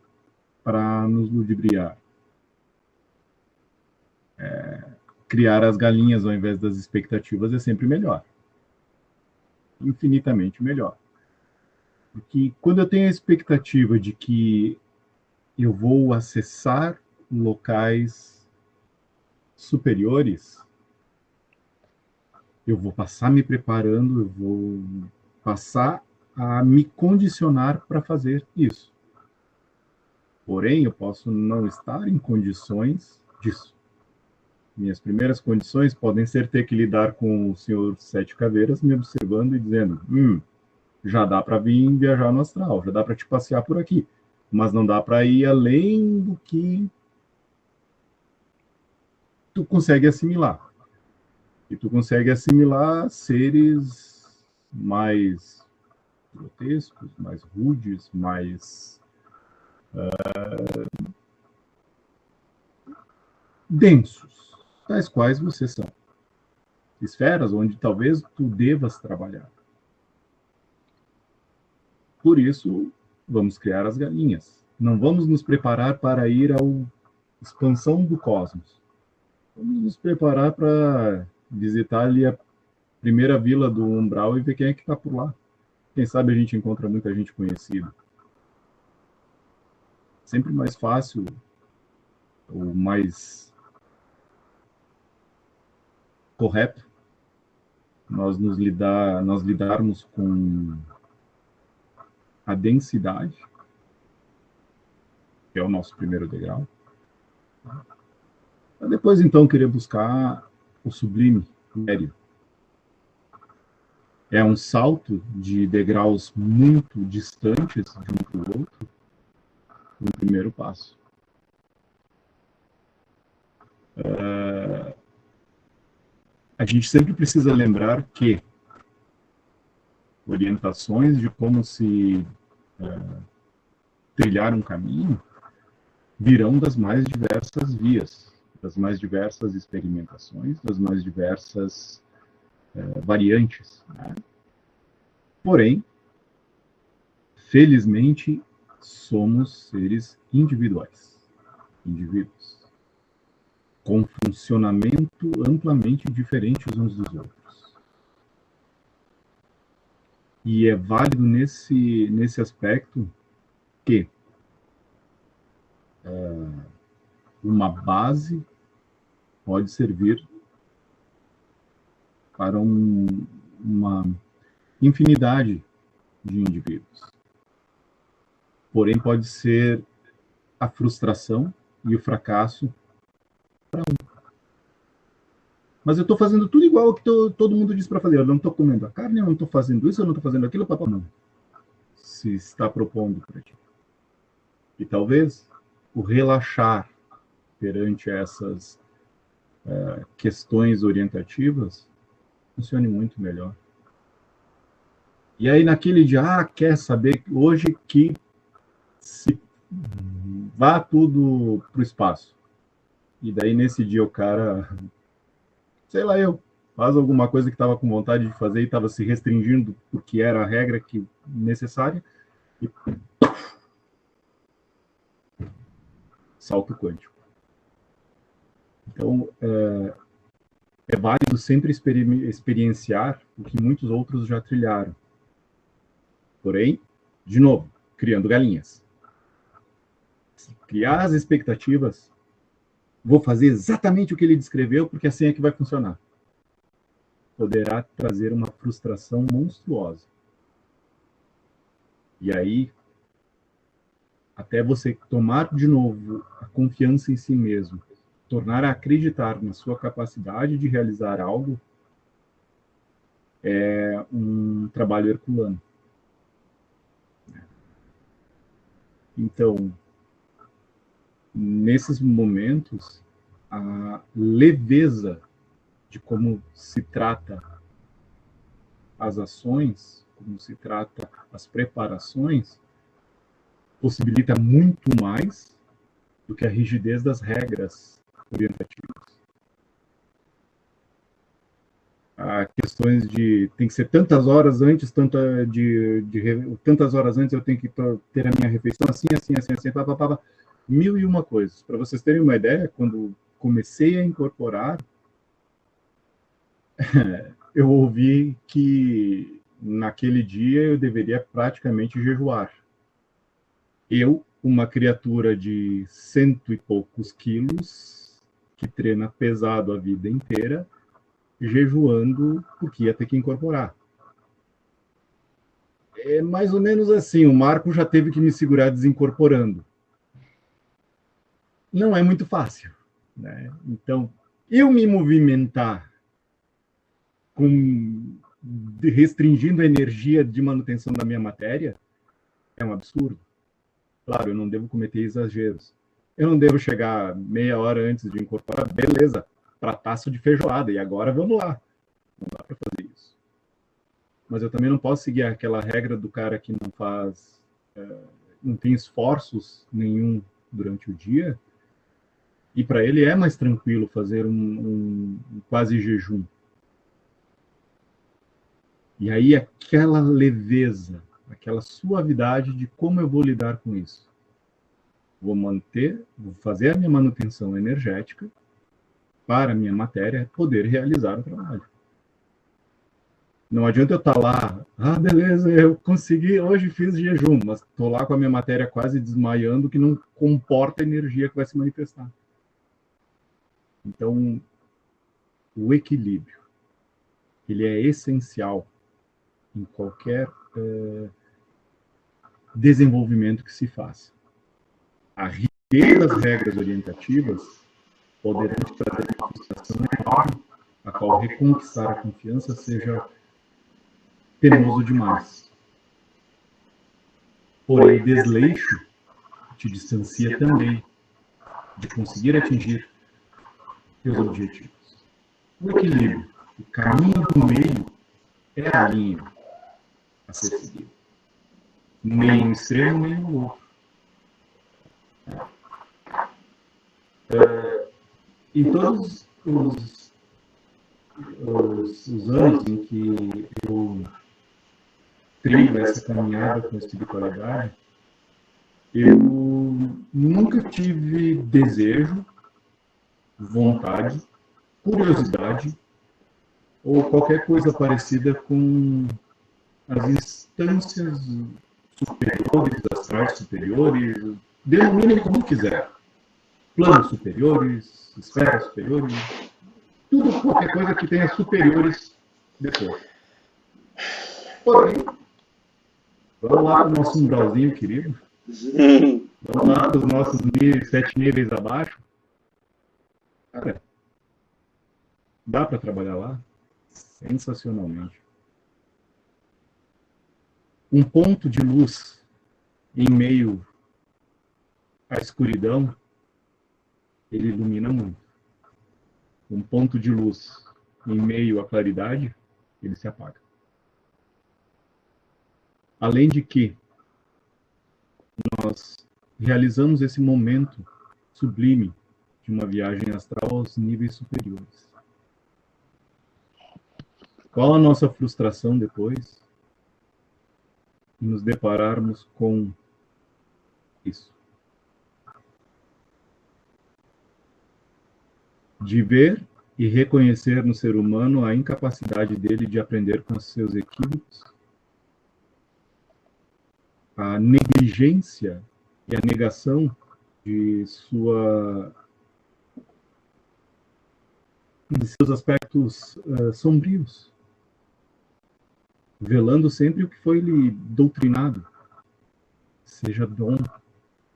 para nos ludibriar. Criar as galinhas ao invés das expectativas é sempre melhor. Infinitamente melhor. Porque quando eu tenho a expectativa de que eu vou acessar locais superiores, eu vou passar me preparando, eu vou passar a me condicionar para fazer isso. Porém, eu posso não estar em condições disso. Minhas primeiras condições podem ser ter que lidar com o senhor Sete Caveiras me observando e dizendo: já dá para vir viajar no astral, já dá para te passear por aqui, mas não dá para ir além do que tu consegue assimilar. E tu consegue assimilar seres mais grotescos, mais rudes, mais densos, tais quais vocês são. Esferas onde talvez tu devas trabalhar. Por isso, vamos criar as galinhas. Não vamos nos preparar para ir à expansão do cosmos. Vamos nos preparar para visitar ali a primeira vila do umbral e ver quem é que está por lá. Quem sabe a gente encontra muita gente conhecida. Sempre mais fácil, ou mais correto, nós lidarmos com a densidade, que é o nosso primeiro degrau. Para depois, então, querer buscar o sublime, o médio. É um salto de degraus muito distantes de um para o outro, no primeiro passo. A gente sempre precisa lembrar que orientações de como se trilhar um caminho virão das mais diversas vias, das mais diversas experimentações, das mais diversas variantes, né? Porém, felizmente, somos seres individuais, indivíduos, com funcionamento amplamente diferentes uns dos outros. E é válido nesse aspecto que uma base pode servir para uma infinidade de indivíduos. Porém, pode ser a frustração e o fracasso para um. Mas eu estou fazendo tudo igual ao que todo mundo diz para fazer. Eu não estou comendo a carne, eu não estou fazendo isso, eu não estou fazendo aquilo, papai. Não. Se está propondo para ti. E talvez o relaxar perante essas questões orientativas funcione muito melhor. E aí, naquele dia, quer saber hoje que se vá tudo para o espaço. E daí, nesse dia, o cara, sei lá, faz alguma coisa que estava com vontade de fazer e estava se restringindo porque era a regra necessária. E salto quântico. Então, é válido sempre experienciar o que muitos outros já trilharam. Porém, de novo, criando galinhas. Criar as expectativas, vou fazer exatamente o que ele descreveu, porque assim é que vai funcionar. poderá trazer uma frustração monstruosa. E aí, até você tomar de novo a confiança em si mesmo, tornar a acreditar na sua capacidade de realizar algo, é um trabalho herculano. Então, nesses momentos, a leveza de como se trata as ações, como se trata as preparações, possibilita muito mais do que a rigidez das regras orientativas. Há questões de tem que ser tantas horas antes, tantas horas antes eu tenho que ter a minha refeição assim, pá, 1001 coisas. Para vocês terem uma ideia, quando comecei a incorporar, eu ouvi que naquele dia eu deveria praticamente jejuar. Eu, uma criatura de 100 e poucos quilos, que treina pesado a vida inteira, jejuando porque ia ter que incorporar. É mais ou menos assim, o Marco já teve que me segurar desincorporando. Não é muito fácil, né? Então, eu me movimentar restringindo a energia de manutenção da minha matéria é um absurdo. Claro, eu não devo cometer exageros. Eu não devo chegar meia hora antes de incorporar, beleza, prataço de feijoada, e agora vamos lá. Não dá para fazer isso. Mas eu também não posso seguir aquela regra do cara que não faz, não tem esforços nenhum durante o dia, e para ele é mais tranquilo fazer um quase jejum. E aí aquela leveza, aquela suavidade de como eu vou lidar com isso. Vou fazer a minha manutenção energética para a minha matéria poder realizar o trabalho. Não adianta eu estar lá, beleza, eu consegui, hoje fiz jejum, mas estou lá com a minha matéria quase desmaiando, que não comporta a energia que vai se manifestar. Então, o equilíbrio, ele é essencial em qualquer desenvolvimento que se faça. A rigidez das regras orientativas poderão te trazer uma frustração enorme, a qual reconquistar a confiança seja penoso demais. Porém, o desleixo te distancia também de conseguir atingir seus objetivos. O equilíbrio, o caminho do meio é a linha a ser seguida. Nem um extremo, nem o outro. Em todos os anos em que eu trilho essa caminhada com a espiritualidade, eu nunca tive desejo, vontade, curiosidade ou qualquer coisa parecida com as instâncias superiores, astrais superiores, denominem como quiser. Planos superiores, esferas superiores, tudo, qualquer coisa que tenha superiores depois. Porém, vamos lá para o nosso umbralzinho querido. Vamos lá para os nossos 7 níveis abaixo. Cara, dá para trabalhar lá? Sensacionalmente. Um ponto de luz em meio à escuridão, ele ilumina muito. Um ponto de luz em meio à claridade, ele se apaga. Além de que nós realizamos esse momento sublime de uma viagem astral aos níveis superiores. Qual a nossa frustração depois de nos depararmos com isso? De ver e reconhecer no ser humano a incapacidade dele de aprender com os seus equívocos, a negligência e a negação de sua de seus aspectos sombrios, velando sempre o que foi lhe doutrinado, seja dom,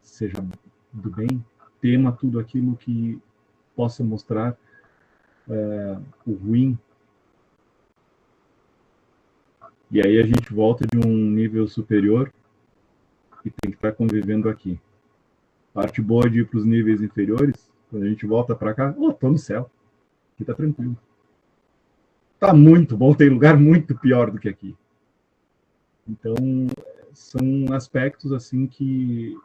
seja do bem, tema tudo aquilo que possa mostrar o ruim. E aí a gente volta de um nível superior e tem que estar convivendo aqui. Parte boa de ir para os níveis inferiores, quando a gente volta para cá, tô no céu, aqui tá tranquilo. Tá muito bom, tem lugar muito pior do que aqui. Então, são aspectos assim que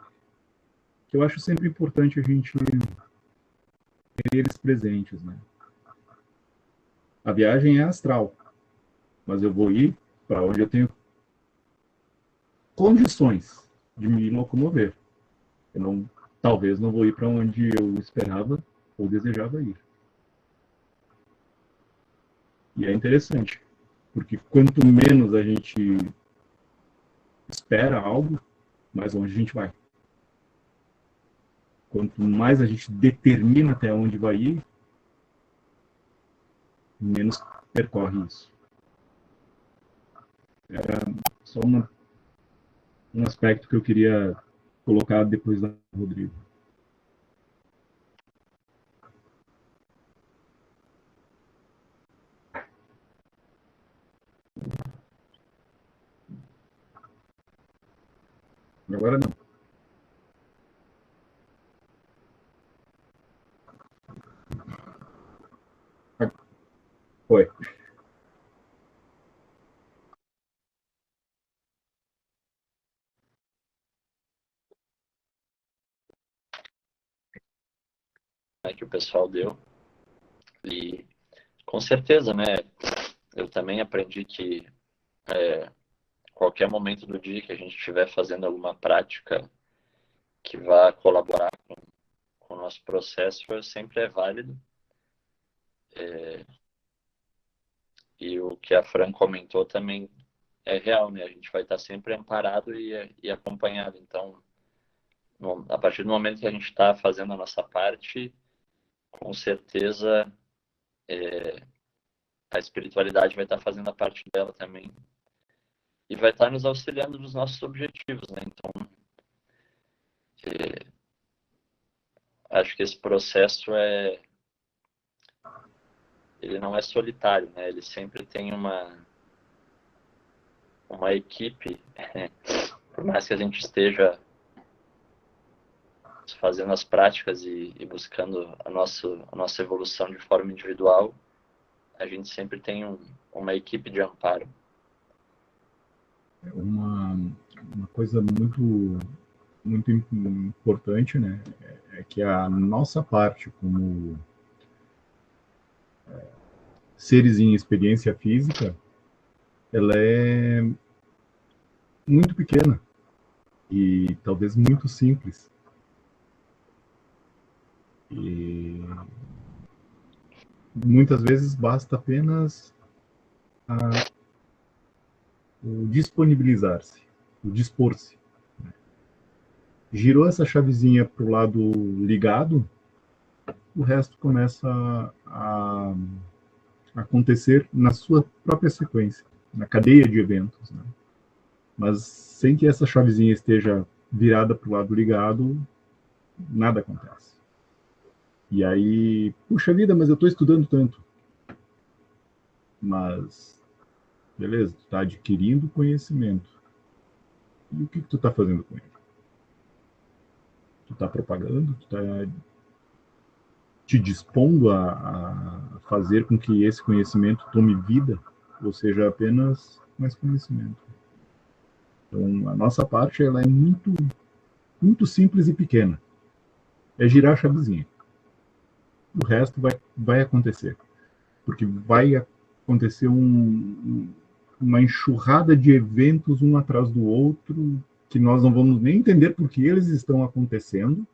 eu acho sempre importante a gente ter eles presentes, né? A viagem é astral, mas eu vou ir para onde eu tenho condições de me locomover. Eu talvez não vou ir para onde eu esperava ou desejava ir. E é interessante, porque quanto menos a gente espera algo, mais longe a gente vai. Quanto mais a gente determina até onde vai ir, menos percorre isso. Era só um aspecto que eu queria colocar depois da Rodrigo. Agora não. Foi. Que o pessoal deu. E com certeza, né? Eu também aprendi que qualquer momento do dia que a gente estiver fazendo alguma prática que vá colaborar com o nosso processo, sempre é válido. E o que a Fran comentou também é real, né? A gente vai estar sempre amparado e acompanhado. Então, a partir do momento que a gente está fazendo a nossa parte, com certeza a espiritualidade vai estar fazendo a parte dela também e vai estar nos auxiliando nos nossos objetivos, né? Então, acho que esse processo ele não é solitário, né? Ele sempre tem uma equipe, por mais que a gente esteja fazendo as práticas e buscando a nossa evolução de forma individual, a gente sempre tem uma equipe de amparo. Uma coisa muito importante, né, é que a nossa parte como seres em experiência física, ela é muito pequena e talvez muito simples. E muitas vezes basta apenas o disponibilizar-se, o dispor-se. Girou essa chavezinha para o lado ligado, o resto começa a acontecer na sua própria sequência, na cadeia de eventos, né? Mas sem que essa chavezinha esteja virada para o lado ligado, nada acontece. E aí, puxa vida, mas eu estou estudando tanto. Mas, beleza, tu está adquirindo conhecimento. E o que tu está fazendo com ele? Tu está propagando? Tu está te dispondo a fazer com que esse conhecimento tome vida? Ou seja, apenas mais conhecimento? Então, a nossa parte ela é muito, muito simples e pequena. É girar a chavezinha. O resto vai acontecer. Porque vai acontecer uma enxurrada de eventos um atrás do outro, que nós não vamos nem entender por que eles estão acontecendo,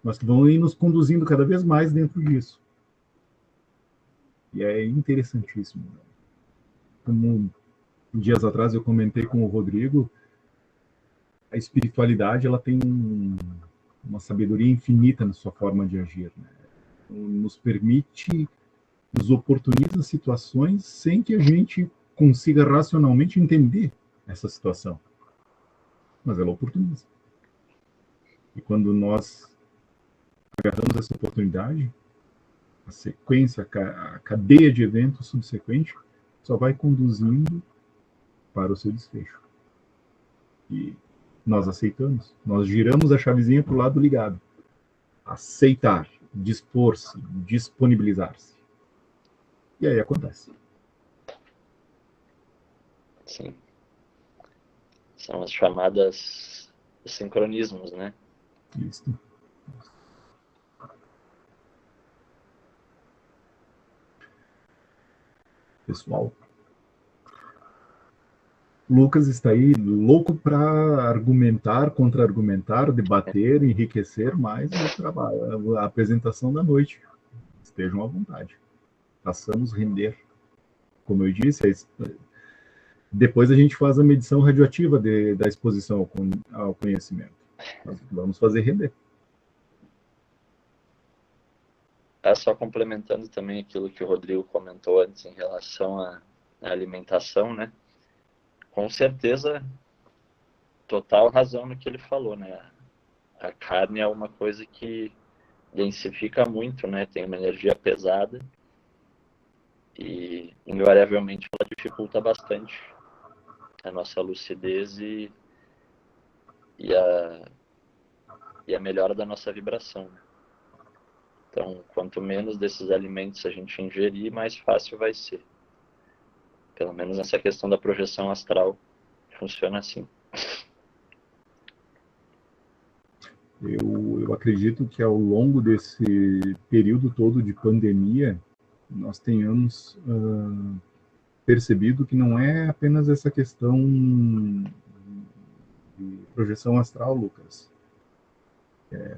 mas que vão ir nos conduzindo cada vez mais dentro disso. E é interessantíssimo. Como dias atrás eu comentei com o Rodrigo, a espiritualidade ela tem uma sabedoria infinita na sua forma de agir, né? Nos permite nos oportuniza situações sem que a gente consiga racionalmente entender essa situação. Mas ela oportuniza. E quando nós agarramos essa oportunidade, a sequência, a cadeia de eventos subsequente só vai conduzindo para o seu desfecho. E nós aceitamos, nós giramos a chavezinha para o lado ligado. Aceitar, dispor-se, disponibilizar-se. E aí acontece. Sim. São as chamadas sincronismos, né? Isso. Pessoal, Lucas está aí louco para argumentar, contra-argumentar, debater, enriquecer mais o trabalho, a apresentação da noite. Estejam à vontade. Façamos render. Como eu disse, depois a gente faz a medição radioativa da exposição ao conhecimento. Nós vamos fazer render. Só complementando também aquilo que o Rodrigo comentou antes em relação à alimentação, né? Com certeza, total razão no que ele falou, né? A carne é uma coisa que densifica muito, né? Tem uma energia pesada e, invariavelmente, ela dificulta bastante a nossa lucidez e a melhora da nossa vibração. Então, quanto menos desses alimentos a gente ingerir, mais fácil vai ser. Pelo menos nessa questão da projeção astral, funciona assim. Eu acredito que ao longo desse período todo de pandemia, nós tenhamos percebido que não é apenas essa questão de projeção astral, Lucas,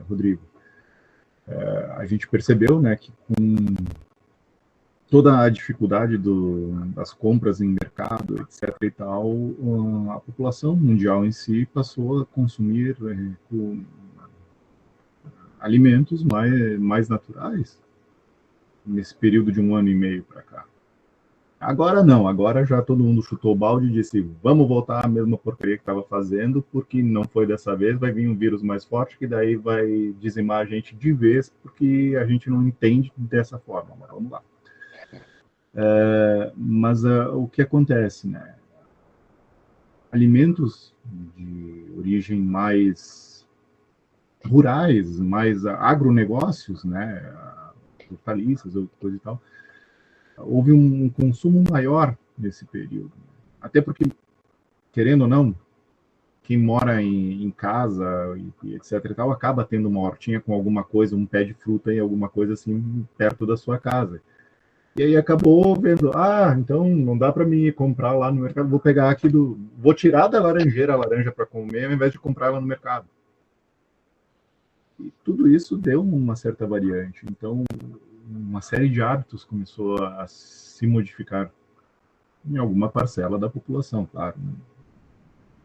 Rodrigo. A gente percebeu, né, que com toda a dificuldade das compras em mercado, etc. e tal, a população mundial em si passou a consumir alimentos mais naturais nesse período de 1 ano e meio para cá. Agora não, agora já todo mundo chutou o balde e disse, vamos voltar à mesma porcaria que estava fazendo, porque não foi dessa vez, vai vir um vírus mais forte, que daí vai dizimar a gente de vez, porque a gente não entende dessa forma, mas vamos lá. Mas o que acontece, né? Alimentos de origem mais rurais, mais agronegócios, né? Hortaliças, coisa e tal, houve um consumo maior nesse período. Até porque, querendo ou não, quem mora em casa, e etc. e tal, acaba tendo uma hortinha com alguma coisa, um pé de fruta e alguma coisa assim perto da sua casa. E aí acabou vendo, então não dá para mim comprar lá no mercado, vou pegar aqui vou tirar da laranjeira a laranja para comer, ao invés de comprar ela no mercado. E tudo isso deu uma certa variante. Então, uma série de hábitos começou a se modificar em alguma parcela da população, claro.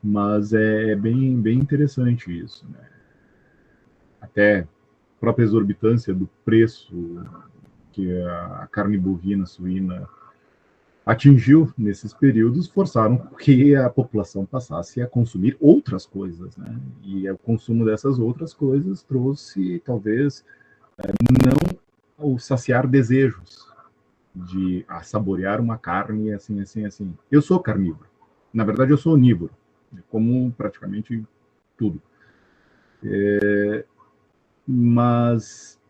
Mas é bem interessante isso, né? Até a própria exorbitância do preço que a carne bovina, suína atingiu nesses períodos, forçaram que a população passasse a consumir outras coisas, né? E o consumo dessas outras coisas trouxe, talvez, não o saciar desejos de saborear uma carne assim. Eu sou carnívoro. Na verdade, eu sou onívoro. Eu como praticamente tudo. Mas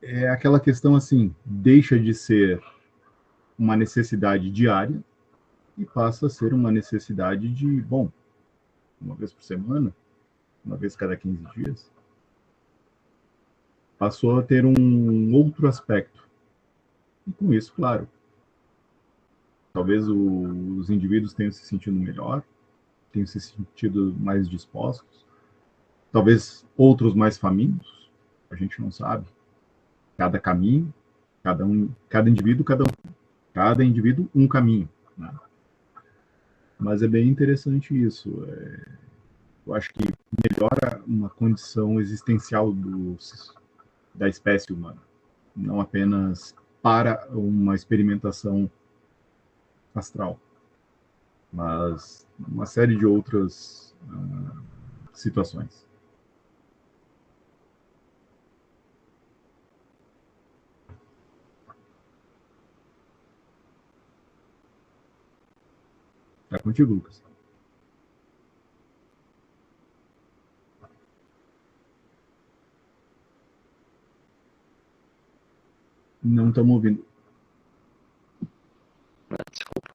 é aquela questão assim, deixa de ser uma necessidade diária e passa a ser uma necessidade de, uma vez por semana, uma vez cada 15 dias. Passou a ter um outro aspecto. E com isso, claro, talvez os indivíduos tenham se sentido melhor, tenham se sentido mais dispostos, talvez outros mais famintos, a gente não sabe. Cada caminho, cada indivíduo um caminho, né? Mas é bem interessante isso. Eu acho que melhora uma condição existencial da espécie humana, não apenas para uma experimentação astral, mas uma série de outras situações. Tá contigo, Lucas. Não estamos ouvindo. Desculpa,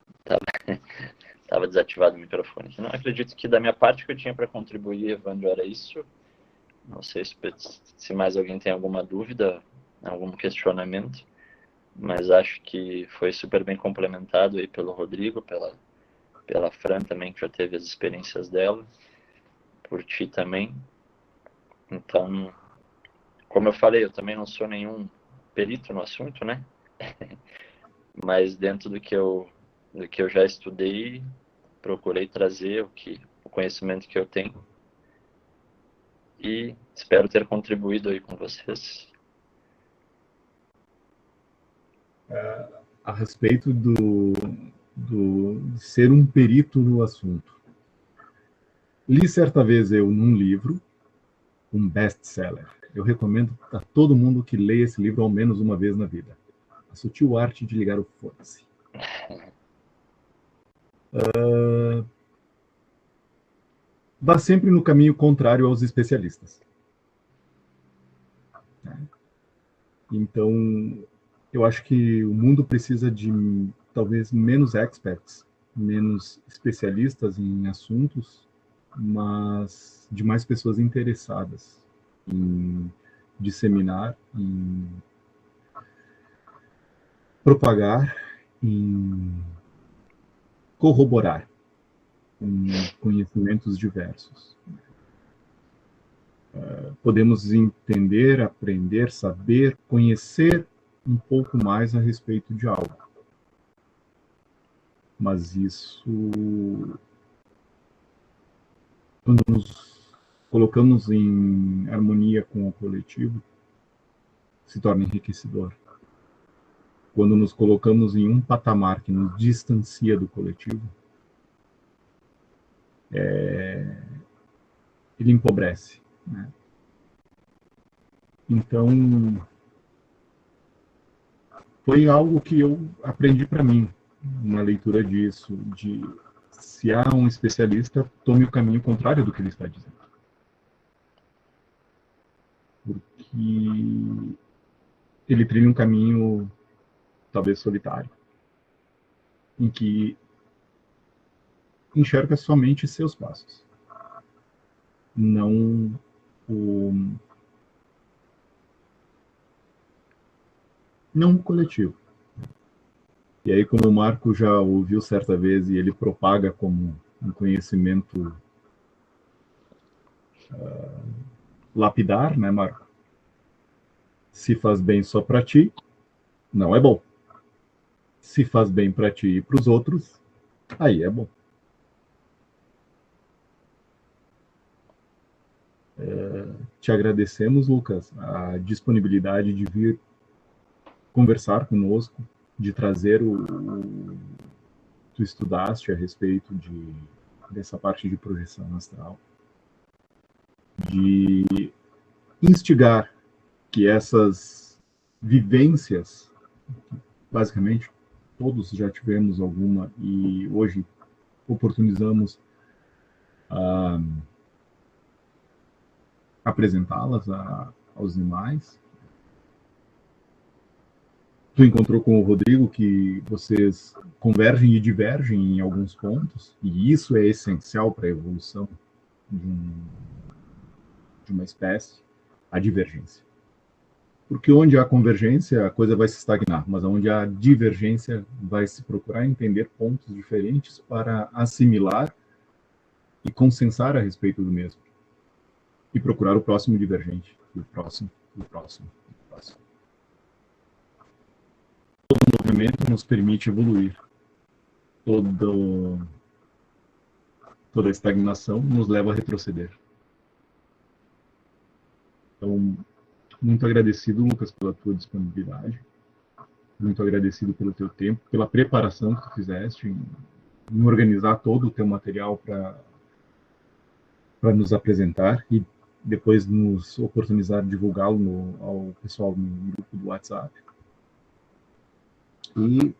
estava desativado o microfone. Não, acredito que da minha parte que eu tinha para contribuir, Evandro, era isso. Não sei se mais alguém tem alguma dúvida, algum questionamento, mas acho que foi super bem complementado aí pelo Rodrigo, pela Fran também, que já teve as experiências dela, por ti também. Então, como eu falei, eu também não sou nenhum perito no assunto, né? Mas dentro do que eu já estudei, procurei trazer o conhecimento que eu tenho e espero ter contribuído aí com vocês. A respeito de ser um perito no assunto. Li certa vez eu num livro, um best-seller. Eu recomendo a todo mundo que leia esse livro ao menos uma vez na vida. A Sutil Arte de Ligar o Foda-se. Vá sempre no caminho contrário aos especialistas. Então, eu acho que o mundo precisa de talvez menos experts, menos especialistas em assuntos, mas de mais pessoas interessadas em disseminar, em propagar, em corroborar com conhecimentos diversos. Podemos entender, aprender, saber, conhecer um pouco mais a respeito de algo. Mas isso, quando nos colocamos em harmonia com o coletivo, se torna enriquecedor. Quando nos colocamos em um patamar que nos distancia do coletivo, ele empobrece, né? Então, foi algo que eu aprendi para mim, uma leitura disso, de se há um especialista, tome o caminho contrário do que ele está dizendo. Porque ele trilha um caminho, talvez solitário, em que enxerga somente seus passos, não o coletivo. E aí, como o Marco já ouviu certa vez e ele propaga como um conhecimento lapidar, né, Marco? Se faz bem só para ti, não é bom. Se faz bem para ti e para os outros, aí é bom. Te agradecemos, Lucas, a disponibilidade de vir conversar conosco, de trazer tu estudaste a respeito dessa parte de projeção astral, de instigar que essas vivências, basicamente todos já tivemos alguma e hoje oportunizamos apresentá-las aos demais. Tu encontrou com o Rodrigo que vocês convergem e divergem em alguns pontos, e isso é essencial para a evolução de uma espécie, a divergência. Porque onde há convergência, a coisa vai se estagnar, mas onde há divergência, vai se procurar entender pontos diferentes para assimilar e consensar a respeito do mesmo. E procurar o próximo divergente, e o próximo, e o próximo, e o próximo. Todo movimento nos permite evoluir. Toda estagnação nos leva a retroceder. Então, muito agradecido, Lucas, pela tua disponibilidade. muito agradecido pelo teu tempo, pela preparação que tu fizeste em organizar todo o teu material para nos apresentar e depois nos oportunizar de divulgá-lo ao pessoal no grupo do WhatsApp. E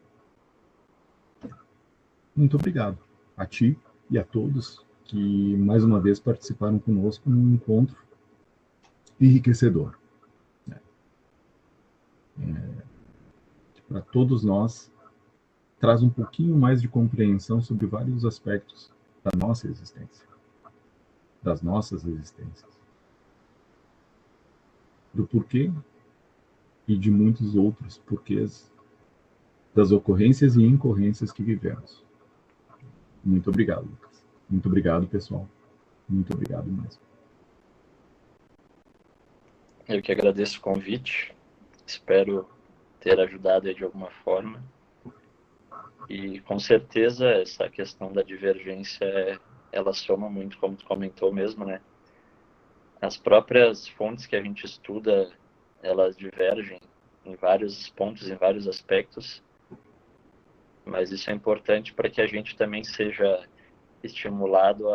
muito obrigado a ti e a todos que mais uma vez participaram conosco num encontro enriquecedor. Para todos nós, traz um pouquinho mais de compreensão sobre vários aspectos da nossa existência, das nossas existências, do porquê e de muitos outros porquês das ocorrências e incorrências que vivemos. Muito obrigado, Lucas. Muito obrigado, pessoal. Muito obrigado mesmo. Eu que agradeço o convite. Espero ter ajudado de alguma forma. E, com certeza, essa questão da divergência, ela soma muito, como tu comentou mesmo, né? As próprias fontes que a gente estuda, elas divergem em vários pontos, em vários aspectos, mas isso é importante para que a gente também seja estimulado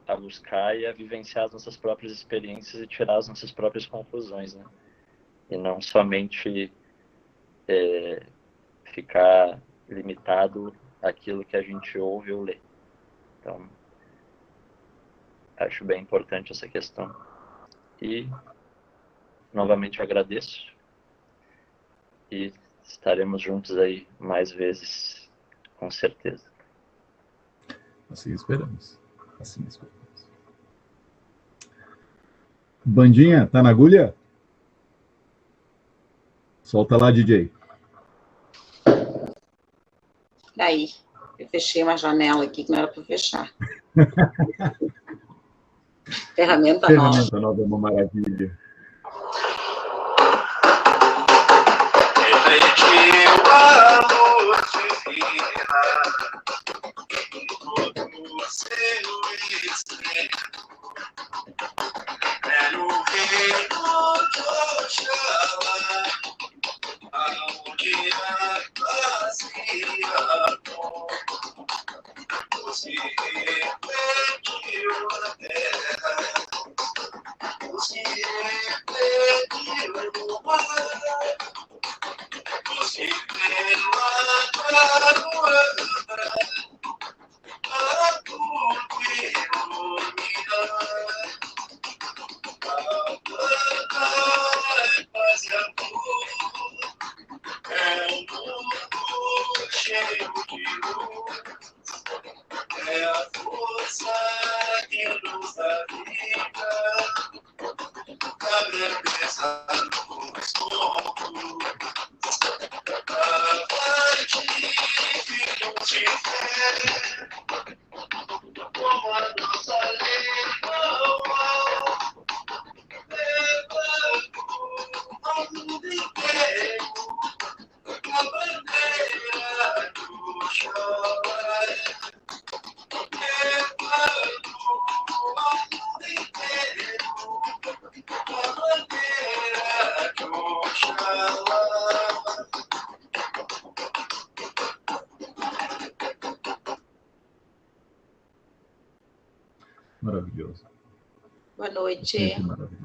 a buscar e a vivenciar as nossas próprias experiências e tirar as nossas próprias conclusões, né? E não somente ficar limitado àquilo que a gente ouve ou lê. Então, acho bem importante essa questão. E, novamente, agradeço. E estaremos juntos aí mais vezes, com certeza. Assim esperamos. Assim esperamos. Bandinha, tá na agulha? Solta lá, DJ. Daí, eu fechei uma janela aqui que não era para fechar. Ferramenta nova. Ferramenta nova é uma maravilha. Refletiu a luz divina em todo o seu espírito. Era o reino de Oxalá, aonde a vazia se refletiu na terra, se refletiu no mar, se pela claroada a tudo iluminar. A paz e amor é um mundo cheio de luz, é a força que nos dá vida, a grandeza nos conduz, a parte de fé, como a nossa lei levando ao mundo inteiro a bandeira do Oxalá, levando ao mundo inteiro a bandeira do Oxalá. Maravilhoso. Boa noite. Sempre maravilhoso.